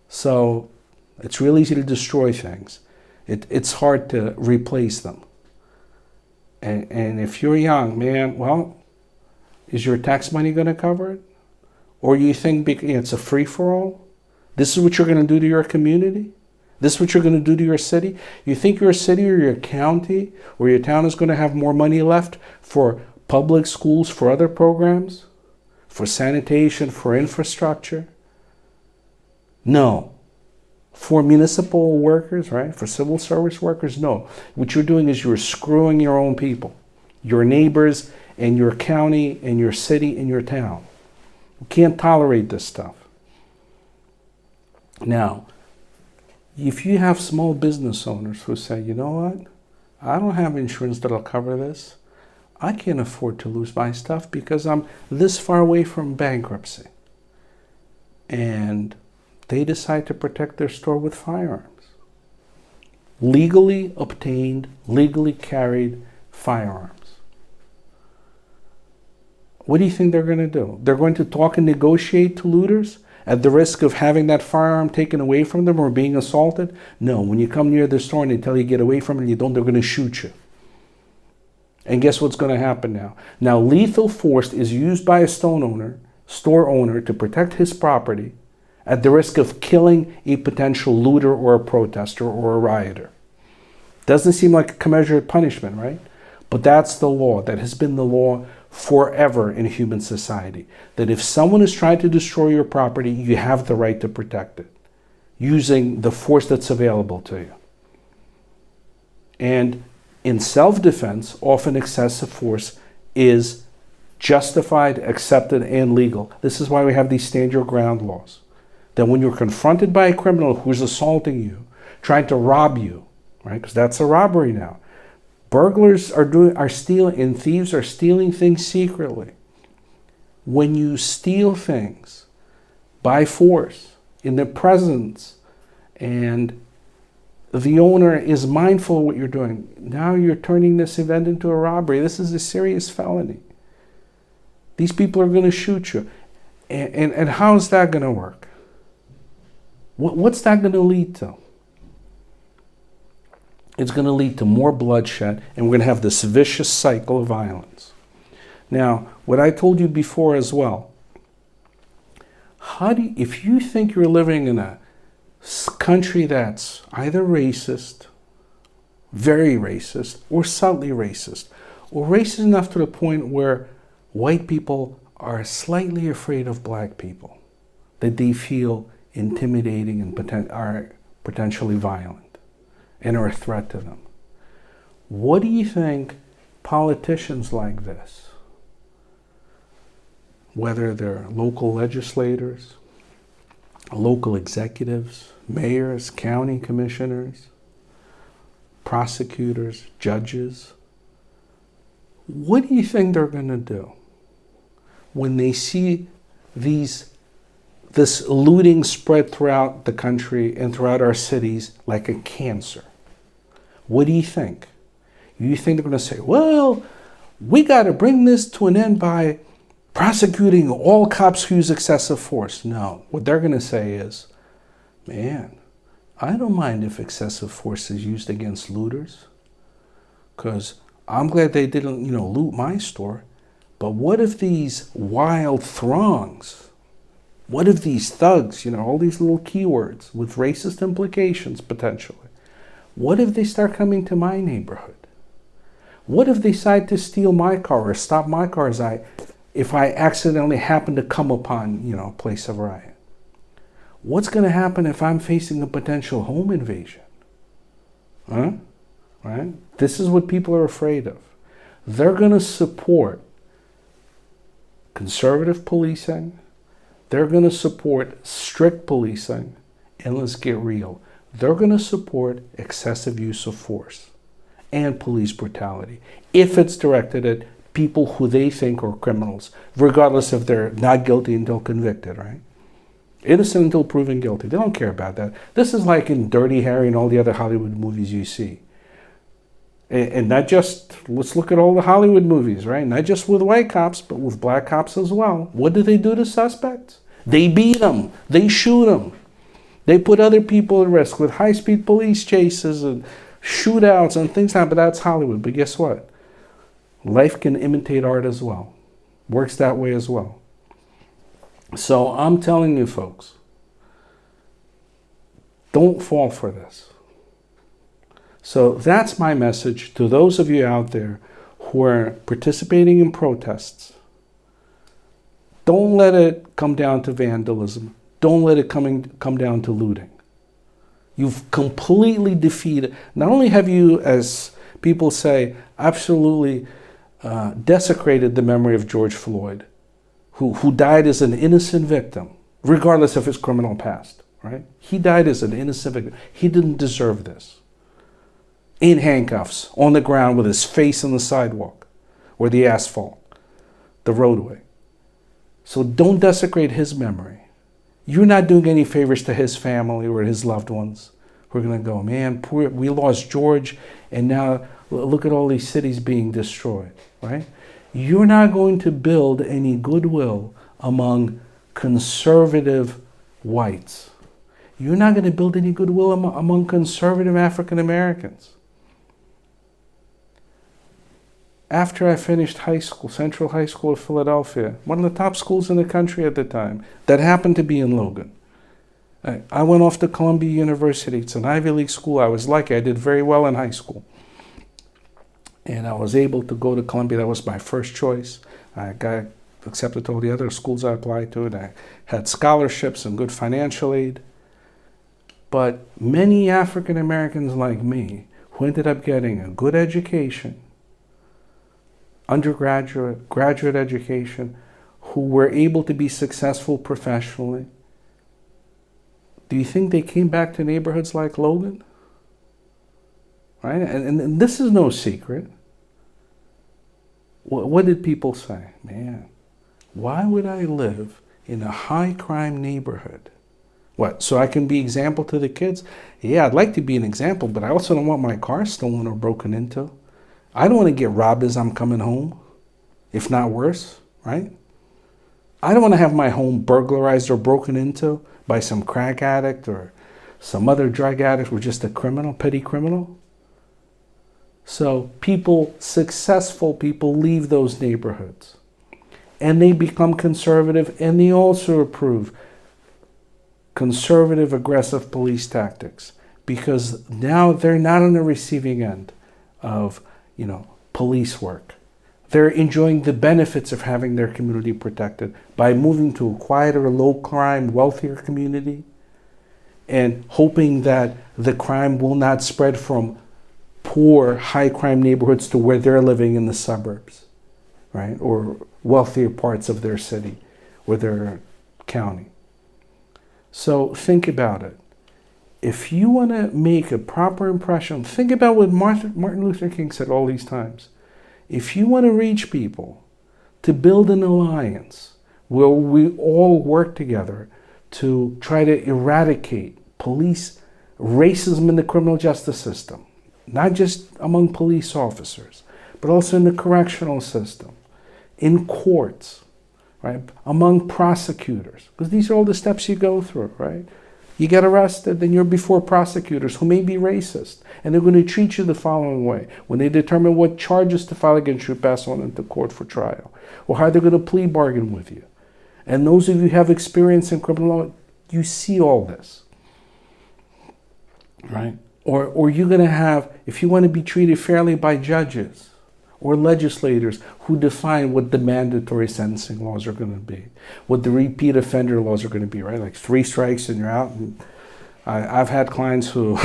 So it's real easy to destroy things. It's hard to replace them. And if you're young, man, well, is your tax money going to cover it? Or you think it's a free-for-all? This is what you're going to do to your community? This is what you're going to do to your city? You think your city or your county or your town is going to have more money left for public schools, for other programs, for sanitation, for infrastructure? No. For municipal workers, right? For civil service workers? No. What you're doing is you're screwing your own people, your neighbors, and your county, and your city, and your town. You can't tolerate this stuff. Now, if you have small business owners who say, you know what, I don't have insurance that'll cover this. I can't afford to lose my stuff because I'm this far away from bankruptcy. And they decide to protect their store with firearms. Legally obtained, legally carried firearms. What do you think they're going to do? They're going to talk and negotiate to looters at the risk of having that firearm taken away from them or being assaulted? No, when you come near the store and they tell you get away from it and you don't, they're going to shoot you. And guess what's going to happen now? Now lethal force is used by a store owner to protect his property at the risk of killing a potential looter or a protester or a rioter. Doesn't seem like a commensurate punishment, right? But that's the law. That has been the law forever in human society. That if someone is trying to destroy your property, you have the right to protect it using the force that's available to you. And in self-defense, often excessive force is justified, accepted, and legal. This is why we have these stand your ground laws. That when you're confronted by a criminal who's assaulting you, trying to rob you, right? Because that's a robbery now. Burglars are stealing, and thieves are stealing things secretly. When you steal things by force, in the presence, and the owner is mindful of what you're doing, now you're turning this event into a robbery. This is a serious felony. These people are going to shoot you. And how is that going to work? What's that going to lead to? It's going to lead to more bloodshed, and we're going to have this vicious cycle of violence. Now, what I told you before as well, if you think you're living in a country that's either racist, very racist, or subtly racist, or racist enough to the point where white people are slightly afraid of black people, that they feel intimidating and are potentially violent and are a threat to them. What do you think politicians like this, whether they're local legislators, local executives, mayors, county commissioners, prosecutors, judges, what do you think they're going to do when they see this looting spread throughout the country and throughout our cities like a cancer? What do you think? You think they're going to say, well, we got to bring this to an end by prosecuting all cops who use excessive force? No. What they're going to say is, man, I don't mind if excessive force is used against looters, because I'm glad they didn't, loot my store. But what if these wild throngs, what if these thugs, all these little keywords with racist implications potentially, what if they start coming to my neighborhood? What if they decide to steal my car or stop my car as I if I accidentally happen to come upon, a place of riot? What's going to happen if I'm facing a potential home invasion? Huh? Right? This is what people are afraid of. They're going to support conservative policing. They're going to support strict policing. And let's get real. They're going to support excessive use of force and police brutality if it's directed at people who they think are criminals, regardless if they're not guilty until convicted, right? Innocent until proven guilty. They don't care about that. This is like in Dirty Harry and all the other Hollywood movies you see. And not just, let's look at all the Hollywood movies, right? Not just with white cops, but with black cops as well. What do they do to suspects? They beat them. They shoot them. They put other people at risk with high-speed police chases and shootouts and things like that. But that's Hollywood. But guess what? Life can imitate art as well. Works that way as well. So I'm telling you folks, don't fall for this. So that's my message to those of you out there who are participating in protests. Don't let it come down to vandalism. Don't let it come down to looting. You've completely defeated, not only have you, as people say, absolutely desecrated the memory of George Floyd, who died as an innocent victim, regardless of his criminal past, right? He died as an innocent victim. He didn't deserve this. In handcuffs, on the ground with his face on the sidewalk, or the asphalt, the roadway. So don't desecrate his memory. You're not doing any favors to his family or his loved ones. We're going to go, man, poor, we lost George, and now look at all these cities being destroyed, right? You're not going to build any goodwill among conservative whites. You're not going to build any goodwill among conservative African Americans. After I finished high school, Central High School of Philadelphia, one of the top schools in the country at the time, that happened to be in Logan. I went off to Columbia University. It's an Ivy League school. I was lucky. I did very well in high school. And I was able to go to Columbia. That was my first choice. I got accepted to all the other schools I applied to, and I had scholarships and good financial aid. But many African Americans like me, who ended up getting a good education, undergraduate, graduate education, who were able to be successful professionally, do you think they came back to neighborhoods like Logan? Right? And this is no secret. What did people say? Man, why would I live in a high crime neighborhood? What, so I can be example to the kids? Yeah, I'd like to be an example, but I also don't want my car stolen or broken into. I don't want to get robbed as I'm coming home, if not worse, right? I don't want to have my home burglarized or broken into by some crack addict or some other drug addict or just a criminal, petty criminal. So people, successful people, leave those neighborhoods and they become conservative, and they also approve conservative, aggressive police tactics because now they're not on the receiving end of, police work. They're enjoying the benefits of having their community protected by moving to a quieter, low-crime, wealthier community and hoping that the crime will not spread from poor, high-crime neighborhoods to where they're living in the suburbs, right? Or wealthier parts of their city or their county. So think about it. If you want to make a proper impression, think about what Martin Luther King said all these times. If you want to reach people, to build an alliance where we all work together to try to eradicate police racism in the criminal justice system, not just among police officers, but also in the correctional system, in courts, right? Among prosecutors, because these are all the steps you go through, right? You get arrested, then you're before prosecutors who may be racist, and they're going to treat you the following way. When they determine what charges to file against you, pass on into court for trial, or how they're going to plea bargain with you. And those of you who have experience in criminal law, you see all this, right? Or you're going to have, if you want to be treated fairly by judges, or legislators who define what the mandatory sentencing laws are going to be, what the repeat offender laws are going to be, right? Like 3 strikes and you're out. And I've had clients who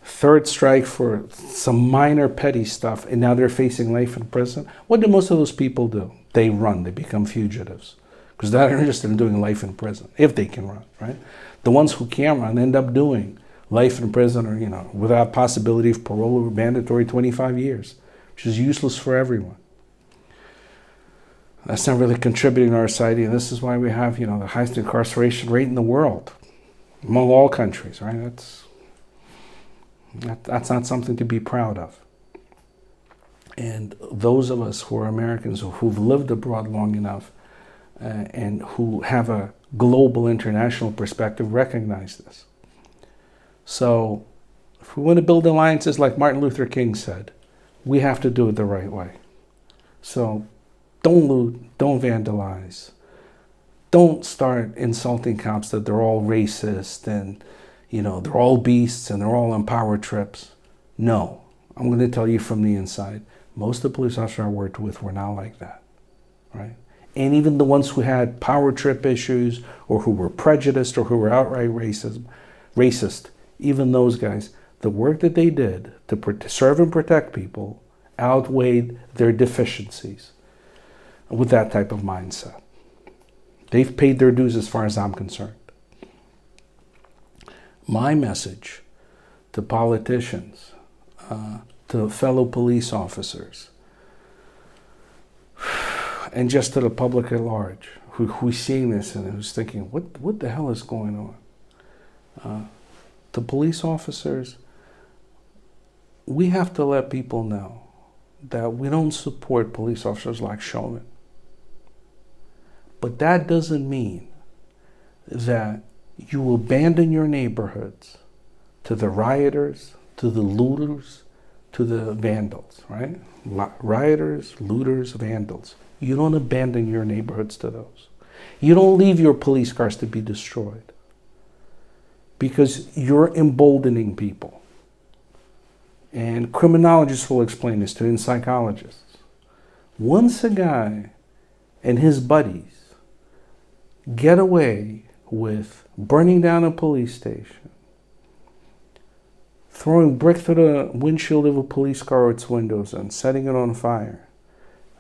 3rd strike for some minor petty stuff, and now they're facing life in prison. What do most of those people do? They run. They become fugitives because they're not interested in doing life in prison, if they can run, right? The ones who can't run end up doing life in prison or, without possibility of parole or mandatory 25 years, which is useless for everyone. That's not really contributing to our society, and this is why we have, the highest incarceration rate in the world, among all countries, right? That's not something to be proud of. And those of us who are Americans who've lived abroad long enough and who have a global international perspective recognize this. So if we want to build alliances like Martin Luther King said, we have to do it the right way. So don't loot, don't vandalize, don't start insulting cops that they're all racist and they're all beasts and they're all on power trips. No, I'm going to tell you from the inside, most of the police officers I worked with were not like that, right? And even the ones who had power trip issues or who were prejudiced or who were outright racist, even those guys, the work that they did to serve and protect people outweighed their deficiencies with that type of mindset. They've paid their dues as far as I'm concerned. My message to politicians, to fellow police officers, and just to the public at large who's seeing this and who's thinking, what the hell is going on? To police officers, we have to let people know that we don't support police officers like Chauvin. But that doesn't mean that you abandon your neighborhoods to the rioters, to the looters, to the vandals, right? Rioters, looters, vandals. You don't abandon your neighborhoods to those. You don't leave your police cars to be destroyed because you're emboldening people. And criminologists will explain this to you, and psychologists. Once a guy and his buddies get away with burning down a police station, throwing brick through the windshield of a police car or its windows and setting it on fire,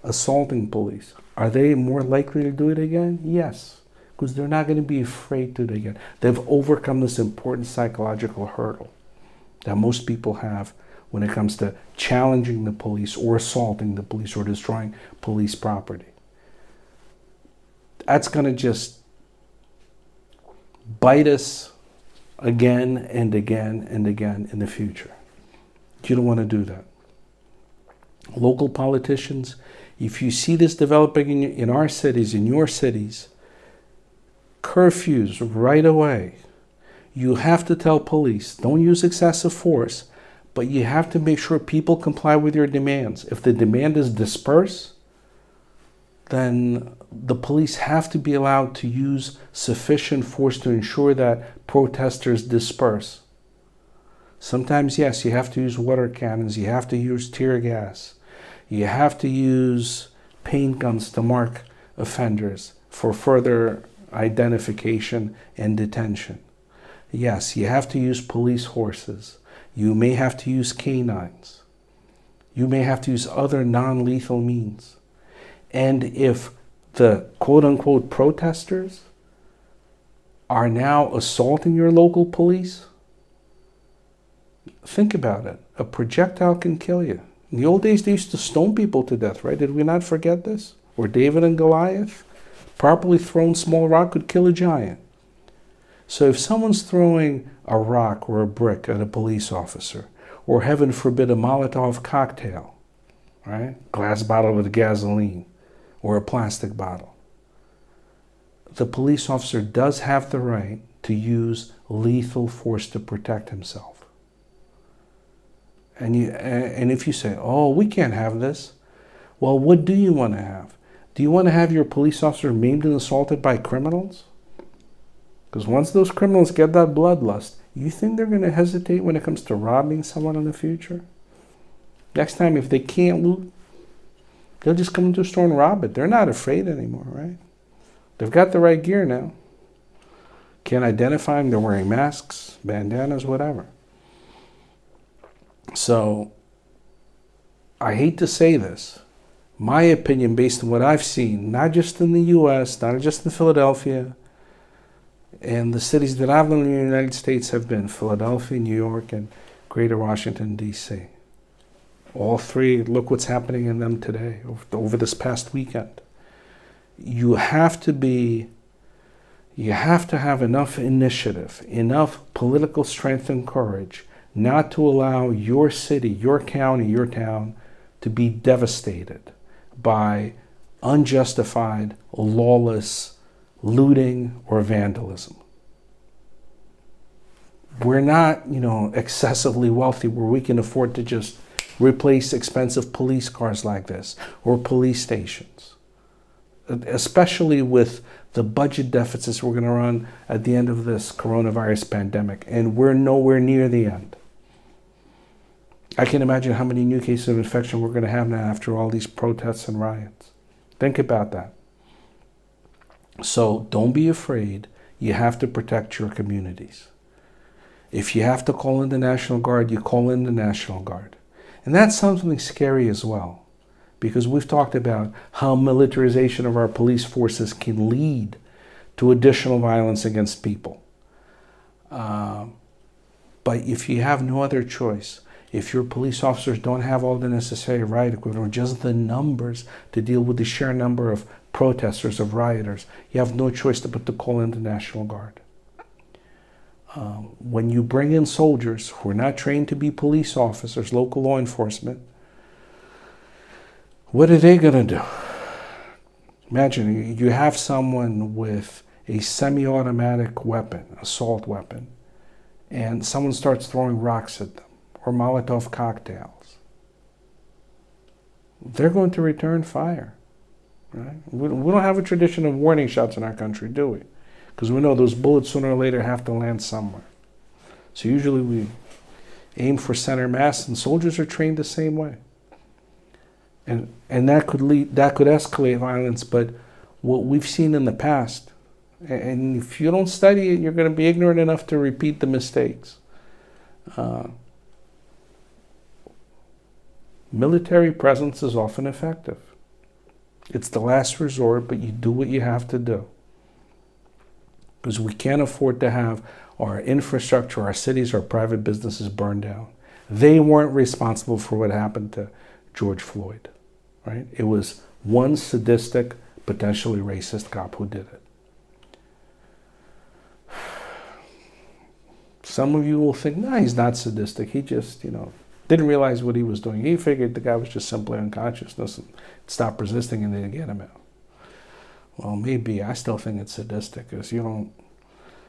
assaulting police, are they more likely to do it again? Yes, because they're not going to be afraid to do it again. They've overcome this important psychological hurdle that most people have when it comes to challenging the police or assaulting the police or destroying police property. That's going to just bite us again and again and again in the future. You don't want to do that. Local politicians, if you see this developing in our cities, in your cities, curfews right away. You have to tell police, don't use excessive force, but you have to make sure people comply with your demands. If the demand is disperse, then the police have to be allowed to use sufficient force to ensure that protesters disperse. Sometimes, yes, you have to use water cannons, you have to use tear gas, you have to use paint guns to mark offenders for further identification and detention. Yes, you have to use police horses. You may have to use canines. You may have to use other non-lethal means. And if the quote-unquote protesters are now assaulting your local police, think about it. A projectile can kill you. In the old days, they used to stone people to death, right? Did we not forget this? Or David and Goliath? Properly thrown small rock could kill a giant. So if someone's throwing a rock or a brick at a police officer, or heaven forbid a Molotov cocktail, right? Glass bottle with gasoline, or a plastic bottle, the police officer does have the right to use lethal force to protect himself. And if you say, oh, we can't have this, well, what do you want to have? Do you want to have your police officer maimed and assaulted by criminals? Because once those criminals get that bloodlust, you think they're going to hesitate when it comes to robbing someone in the future? Next time, if they can't loot, They'll just come into a store and rob it. They're not afraid anymore, right? They've got the right gear now. Can't identify them. They're wearing masks, bandanas, whatever. So, I hate to say this. My opinion, based on what I've seen, not just in the U.S., not just in Philadelphia, and the cities that I've lived in the United States have been Philadelphia, New York, and Greater Washington, D.C. All three, look what's happening in them today, over this past weekend. You have to have enough initiative, enough political strength and courage not to allow your city, your county, your town to be devastated by unjustified, lawless looting or vandalism. We're not, excessively wealthy where we can afford to just replace expensive police cars like this or police stations, especially with the budget deficits we're going to run at the end of this coronavirus pandemic, and we're nowhere near the end. I can imagine how many new cases of infection we're going to have now after all these protests and riots. Think about that. So don't be afraid. You have to protect your communities. If you have to call in the National Guard, you call in the National Guard. And that's something scary as well, because we've talked about how militarization of our police forces can lead to additional violence against people. But if you have no other choice, if your police officers don't have all the necessary riot equipment or just the numbers to deal with the sheer number of protesters, of rioters, you have no choice but to call in the National Guard. When you bring in soldiers who are not trained to be police officers, local law enforcement, what are they going to do? Imagine you have someone with a semi-automatic weapon, assault weapon, and someone starts throwing rocks at them or Molotov cocktails. They're going to return fire. Right? We don't have a tradition of warning shots in our country, do we? Because we know those bullets sooner or later have to land somewhere. So usually we aim for center mass, and soldiers are trained the same way. And that could escalate violence, but what we've seen in the past, and if you don't study it, you're going to be ignorant enough to repeat the mistakes. Military presence is often effective. It's the last resort, but you do what you have to do. Because we can't afford to have our infrastructure, our cities, our private businesses burned down. They weren't responsible for what happened to George Floyd, right? It was one sadistic, potentially racist cop who did it. Some of you will think, no, he's not sadistic. He just, didn't realize what he was doing. He figured the guy was just simply unconsciousness and stopped resisting and didn't get him out. Well, maybe. I still think it's sadistic, because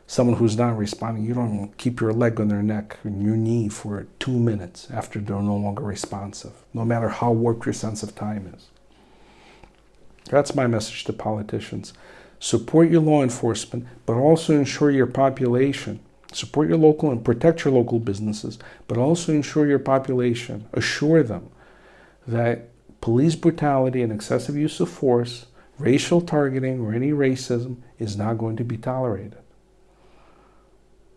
someone who's not responding, you don't keep your leg on their neck and your knee for 2 minutes after they're no longer responsive, no matter how warped your sense of time is. That's my message to politicians. Support your law enforcement, but also ensure your population. Support your local and protect your local businesses, but also ensure your population. Assure them that police brutality and excessive use of force, racial targeting, or any racism is not going to be tolerated.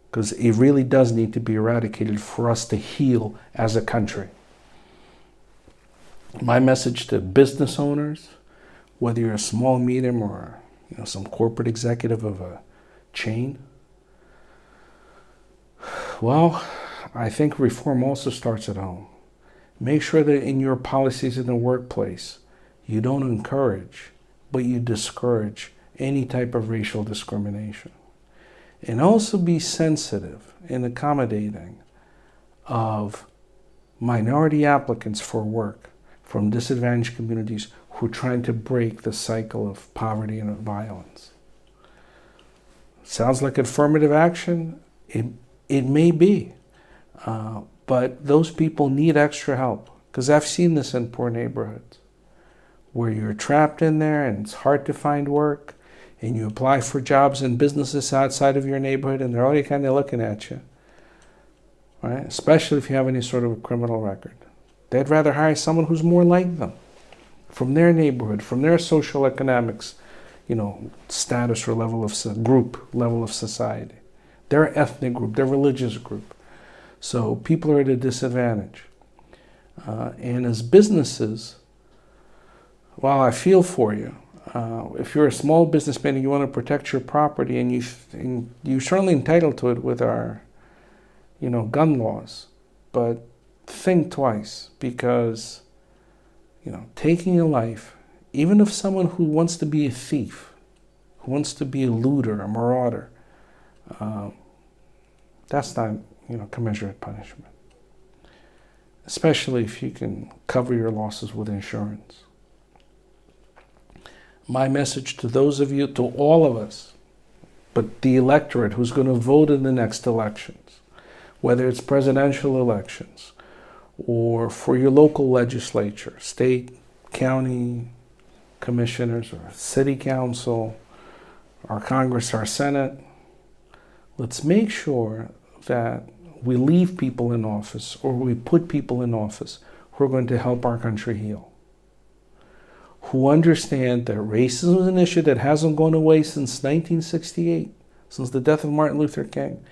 Because it really does need to be eradicated for us to heal as a country. My message to business owners, whether you're a small, medium, or some corporate executive of a chain, well, I think reform also starts at home. Make sure that in your policies in the workplace, you don't encourage, but you discourage any type of racial discrimination. And also be sensitive and accommodating of minority applicants for work from disadvantaged communities who are trying to break the cycle of poverty and violence. Sounds like affirmative action? It may be. But those people need extra help, because I've seen this in poor neighborhoods where you're trapped in there and it's hard to find work, and you apply for jobs in businesses outside of your neighborhood and they're already kind of looking at you, right? Especially if you have any sort of a criminal record. They'd rather hire someone who's more like them. from their neighborhood, from their social economics, status or level of level of society, their ethnic group, their religious group. So people are at a disadvantage. And as businesses, well, I feel for you. If you're a small businessman and you want to protect your property, and you're certainly entitled to it with our, gun laws, but think twice, because, taking a life, even if someone who wants to be a thief, who wants to be a looter, a marauder, that's not, commensurate punishment. Especially if you can cover your losses with insurance. My message to those of you, to all of us, but the electorate who's going to vote in the next elections, whether it's presidential elections or for your local legislature, state, county commissioners, or city council, our Congress, our Senate, let's make sure that we leave people in office, or we put people in office who are going to help our country heal, who understand that racism is an issue that hasn't gone away since 1968, since the death of Martin Luther King.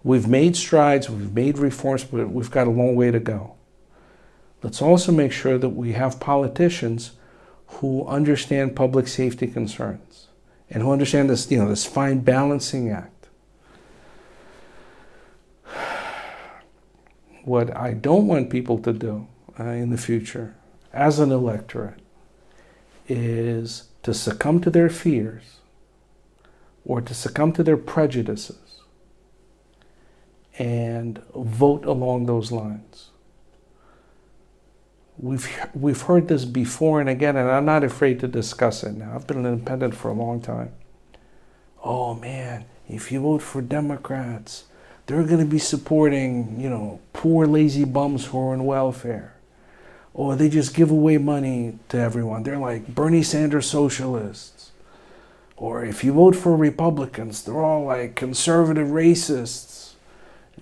We've made strides, we've made reforms, but we've got a long way to go. Let's also make sure that we have politicians who understand public safety concerns and who understand this, this fine balancing act. What I don't want people to do in the future, as an electorate, is to succumb to their fears or to succumb to their prejudices and vote along those lines. We've heard this before and again, and I'm not afraid to discuss it now. I've been an independent for a long time. Oh man, if you vote for Democrats, they're going to be supporting, poor lazy bums who are on welfare. Or they just give away money to everyone. They're like Bernie Sanders socialists. Or if you vote for Republicans, they're all like conservative racists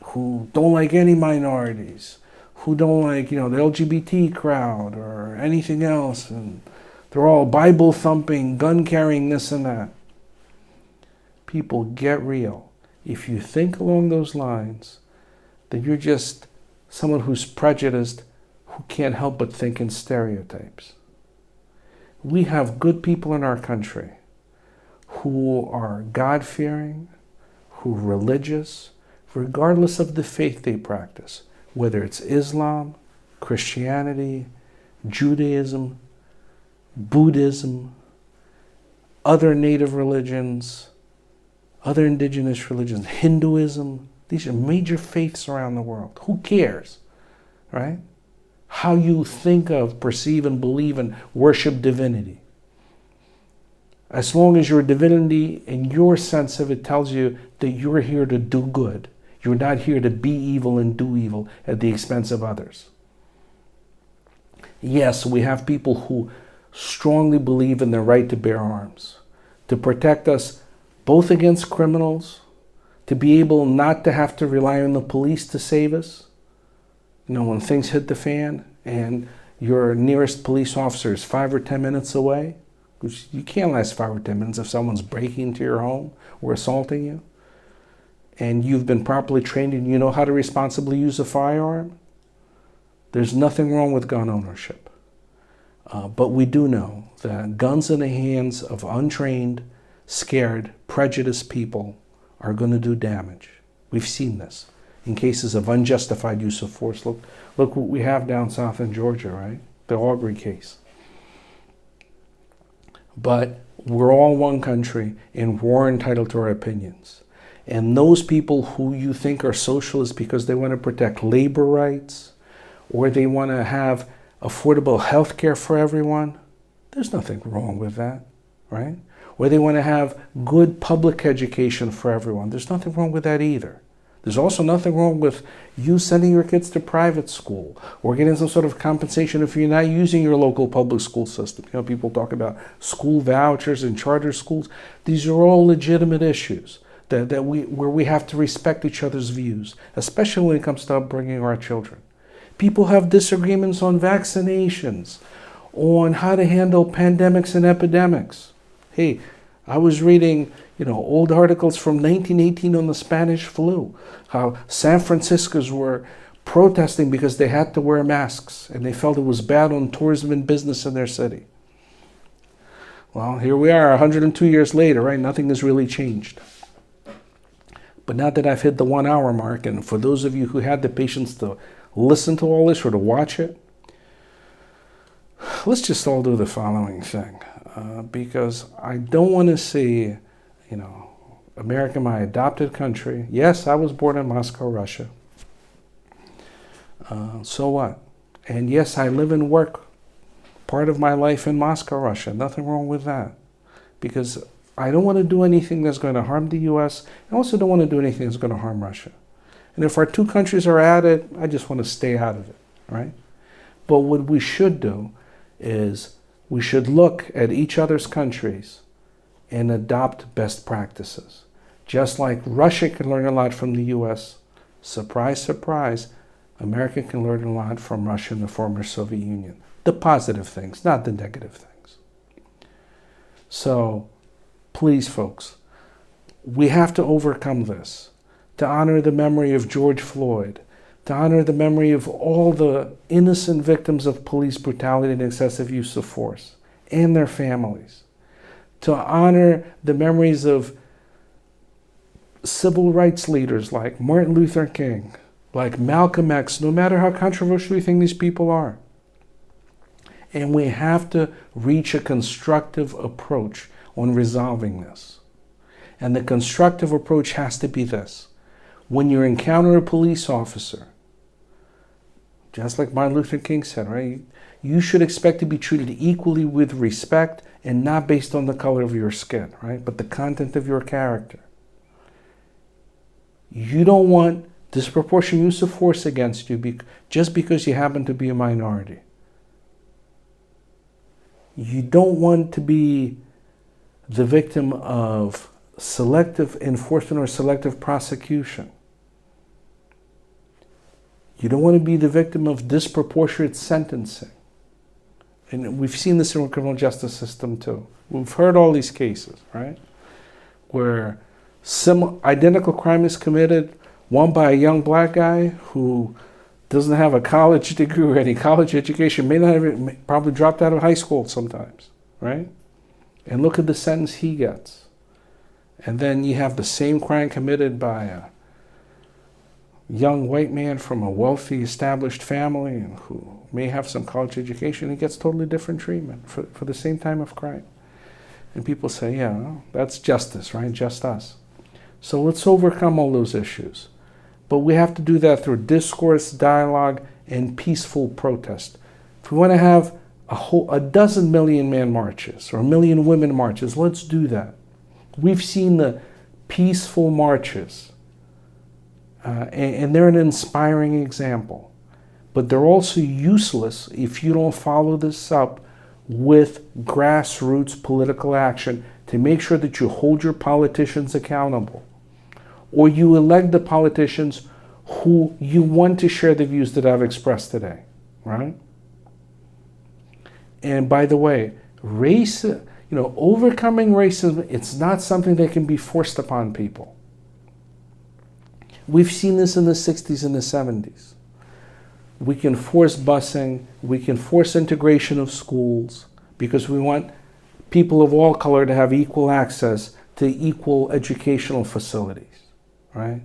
who don't like any minorities, who don't like, the LGBT crowd or anything else. And they're all Bible thumping, gun carrying, this and that. People, get real. If you think along those lines, then you're just someone who's prejudiced, who can't help but think in stereotypes. We have good people in our country who are God-fearing, who are religious, regardless of the faith they practice, whether it's Islam, Christianity, Judaism, Buddhism, other native religions, other indigenous religions, Hinduism. These are major faiths around the world. Who cares, right? How you think of, perceive, and believe and worship divinity. As long as your divinity and your sense of it tells you that you're here to do good. You're not here to be evil and do evil at the expense of others. Yes, we have people who strongly believe in the right to bear arms, to protect us both against criminals, to be able not to have to rely on the police to save us. When things hit the fan and your nearest police officer is 5 or 10 minutes away, which you can't last 5 or 10 minutes if someone's breaking into your home or assaulting you, and you've been properly trained and you know how to responsibly use a firearm, there's nothing wrong with gun ownership. But we do know that guns in the hands of untrained, scared, prejudiced people are going to do damage. We've seen this in cases of unjustified use of force. Look what we have down south in Georgia, right? The Aubrey case. But we're all one country and we're entitled to our opinions. And those people who you think are socialists because they want to protect labor rights or they want to have affordable health care for everyone, there's nothing wrong with that, right? Or they want to have good public education for everyone. There's nothing wrong with that either. There's also nothing wrong with you sending your kids to private school or getting some sort of compensation if you're not using your local public school system. People talk about school vouchers and charter schools. These are all legitimate issues where we have to respect each other's views, especially when it comes to upbringing our children. People have disagreements on vaccinations on how to handle pandemics and epidemics. Hey, I was reading, old articles from 1918 on the Spanish flu, how San Franciscans were protesting because they had to wear masks and they felt it was bad on tourism and business in their city. Well, here we are 102 years later, right? Nothing has really changed. But now that I've hit the 1 hour mark, and for those of you who had the patience to listen to all this or to watch it, let's just all do the following thing. Because I don't want to see, America, my adopted country. Yes, I was born in Moscow, Russia. So what? And yes, I live and work part of my life in Moscow, Russia. Nothing wrong with that. Because I don't want to do anything that's going to harm the U.S. I also don't want to do anything that's going to harm Russia. And if our two countries are at it, I just want to stay out of it, right? But what we should do is we should look at each other's countries and adopt best practices. Just like Russia can learn a lot from the U.S., surprise, surprise, America can learn a lot from Russia and the former Soviet Union. The positive things, not the negative things. So, please, folks, we have to overcome this to honor the memory of George Floyd, to honor the memory of all the innocent victims of police brutality and excessive use of force and their families, to honor the memories of civil rights leaders like Martin Luther King, like Malcolm X, no matter how controversial you think these people are. And we have to reach a constructive approach on resolving this. And the constructive approach has to be this. When you encounter a police officer, just like Martin Luther King said, right? You should expect to be treated equally with respect and not based on the color of your skin, right? But the content of your character. You don't want disproportionate use of force against you just because you happen to be a minority. You don't want to be the victim of selective enforcement or selective prosecution. You don't want to be the victim of disproportionate sentencing. And we've seen this in the criminal justice system too. We've heard all these cases, right? Where identical crime is committed, one by a young black guy who doesn't have a college degree or any college education, may not have probably dropped out of high school sometimes, right? And look at the sentence he gets. And then you have the same crime committed by a young white man from a wealthy, established family and who may have some college education. He gets totally different treatment for the same time of crime. And people say, yeah, well, that's justice, right? Just us. So let's overcome all those issues. But we have to do that through discourse, dialogue, and peaceful protest. If we want to have a dozen million man marches or a million women marches, let's do that. We've seen the peaceful marches, and they're an inspiring example. But they're also useless if you don't follow this up with grassroots political action to make sure that you hold your politicians accountable. Or you elect the politicians who you want to share the views that I've expressed today, right? And by the way, overcoming racism, it's not something that can be forced upon people. We've seen this in the 60s and the 70s. We can force busing, we can force integration of schools because we want people of all color to have equal access to equal educational facilities. Right?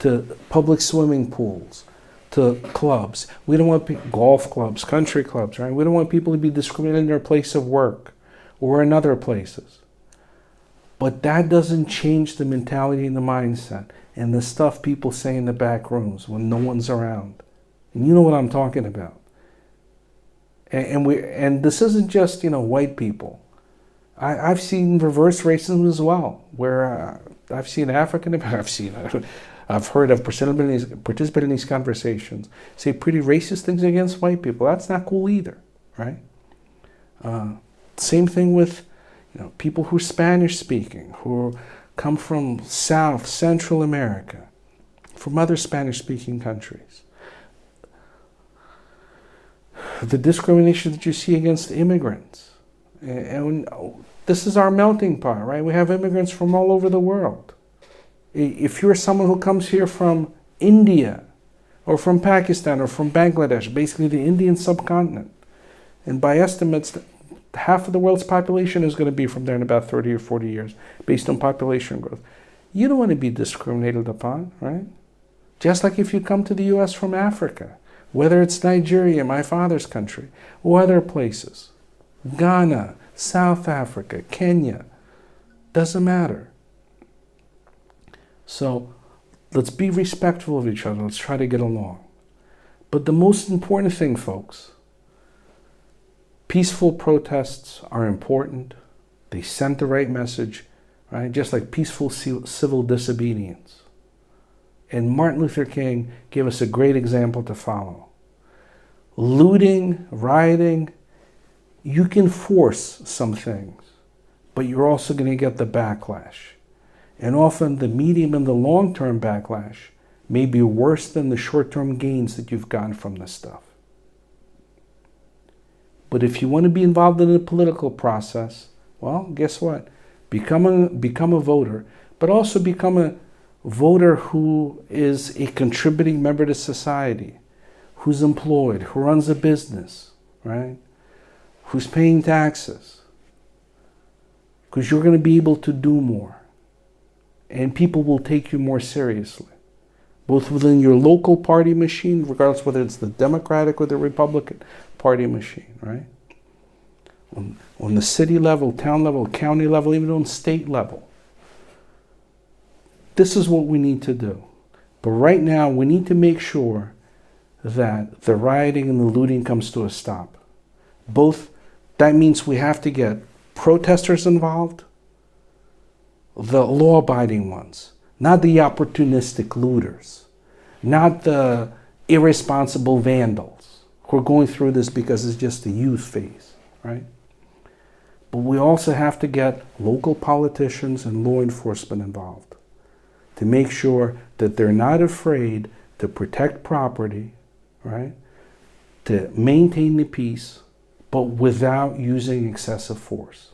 To public swimming pools, to clubs. We don't want golf clubs, country clubs, right? We don't want people to be discriminated in their place of work or in other places. But that doesn't change the mentality and the mindset and the stuff people say in the back rooms when no one's around. And you know what I'm talking about. And this isn't just, white people. I've seen reverse racism as well, where I've seen I've heard of participate in these conversations say pretty racist things against white people. That's not cool either, right? Same thing with people who are Spanish speaking, who come from South, Central America, from other Spanish speaking countries. the discrimination that you see against immigrants. And this is our melting pot, right? We have immigrants from all over the world. If you're someone who comes here from India or from Pakistan or from Bangladesh, basically the Indian subcontinent, and by estimates, half of the world's population is going to be from there in about 30 or 40 years, based on population growth. You don't want to be discriminated upon, right? Just like if you come to the US from Africa, whether it's Nigeria, my father's country, or other places, Ghana, South Africa, Kenya, doesn't matter. So let's be respectful of each other. Let's try to get along. But the most important thing, folks, peaceful protests are important. They send the right message, right? Just like peaceful civil disobedience. And Martin Luther King gave us a great example to follow. Looting, rioting, you can force some things, but you're also going to get the backlash. And often the medium and the long-term backlash may be worse than the short-term gains that you've gotten from this stuff. But if you want to be involved in the political process, well, guess what? Become a voter, but also become a voter who is a contributing member to society, who's employed, who runs a business, right? Who's paying taxes. Because you're going to be able to do more. And people will take you more seriously. Both within your local party machine, regardless whether it's the Democratic or the Republican party machine, right? On the city level, town level, county level, even on state level. This is what we need to do. But right now, we need to make sure that the rioting and the looting comes to a stop. That means we have to get protesters involved, the law-abiding ones, not the opportunistic looters, not the irresponsible vandals who are going through this because it's just a youth phase, right? But we also have to get local politicians and law enforcement involved to make sure that they're not afraid to protect property, right? To maintain the peace, but without using excessive force.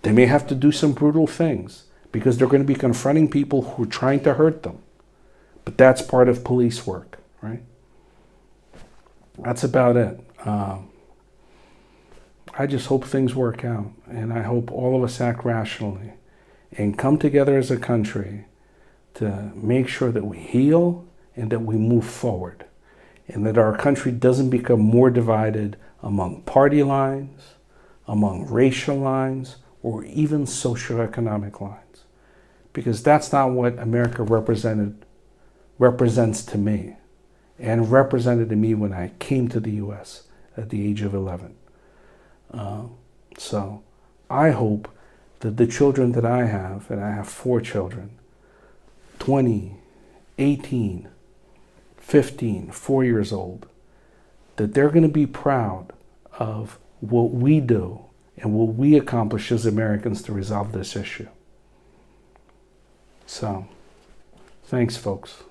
They may have to do some brutal things because they're going to be confronting people who are trying to hurt them. But that's part of police work, right? That's about it. I just hope things work out, and I hope all of us act rationally and come together as a country to make sure that we heal and that we move forward, and that our country doesn't become more divided among party lines, among racial lines, or even socioeconomic lines. Because that's not what America represents to me, and represented to me when I came to the US at the age of 11. So I hope that the children that I have, and I have 4 children, 20, 18, 15, 4 years old, that they're going to be proud of what we do and what we accomplish as Americans to resolve this issue. So, thanks, folks.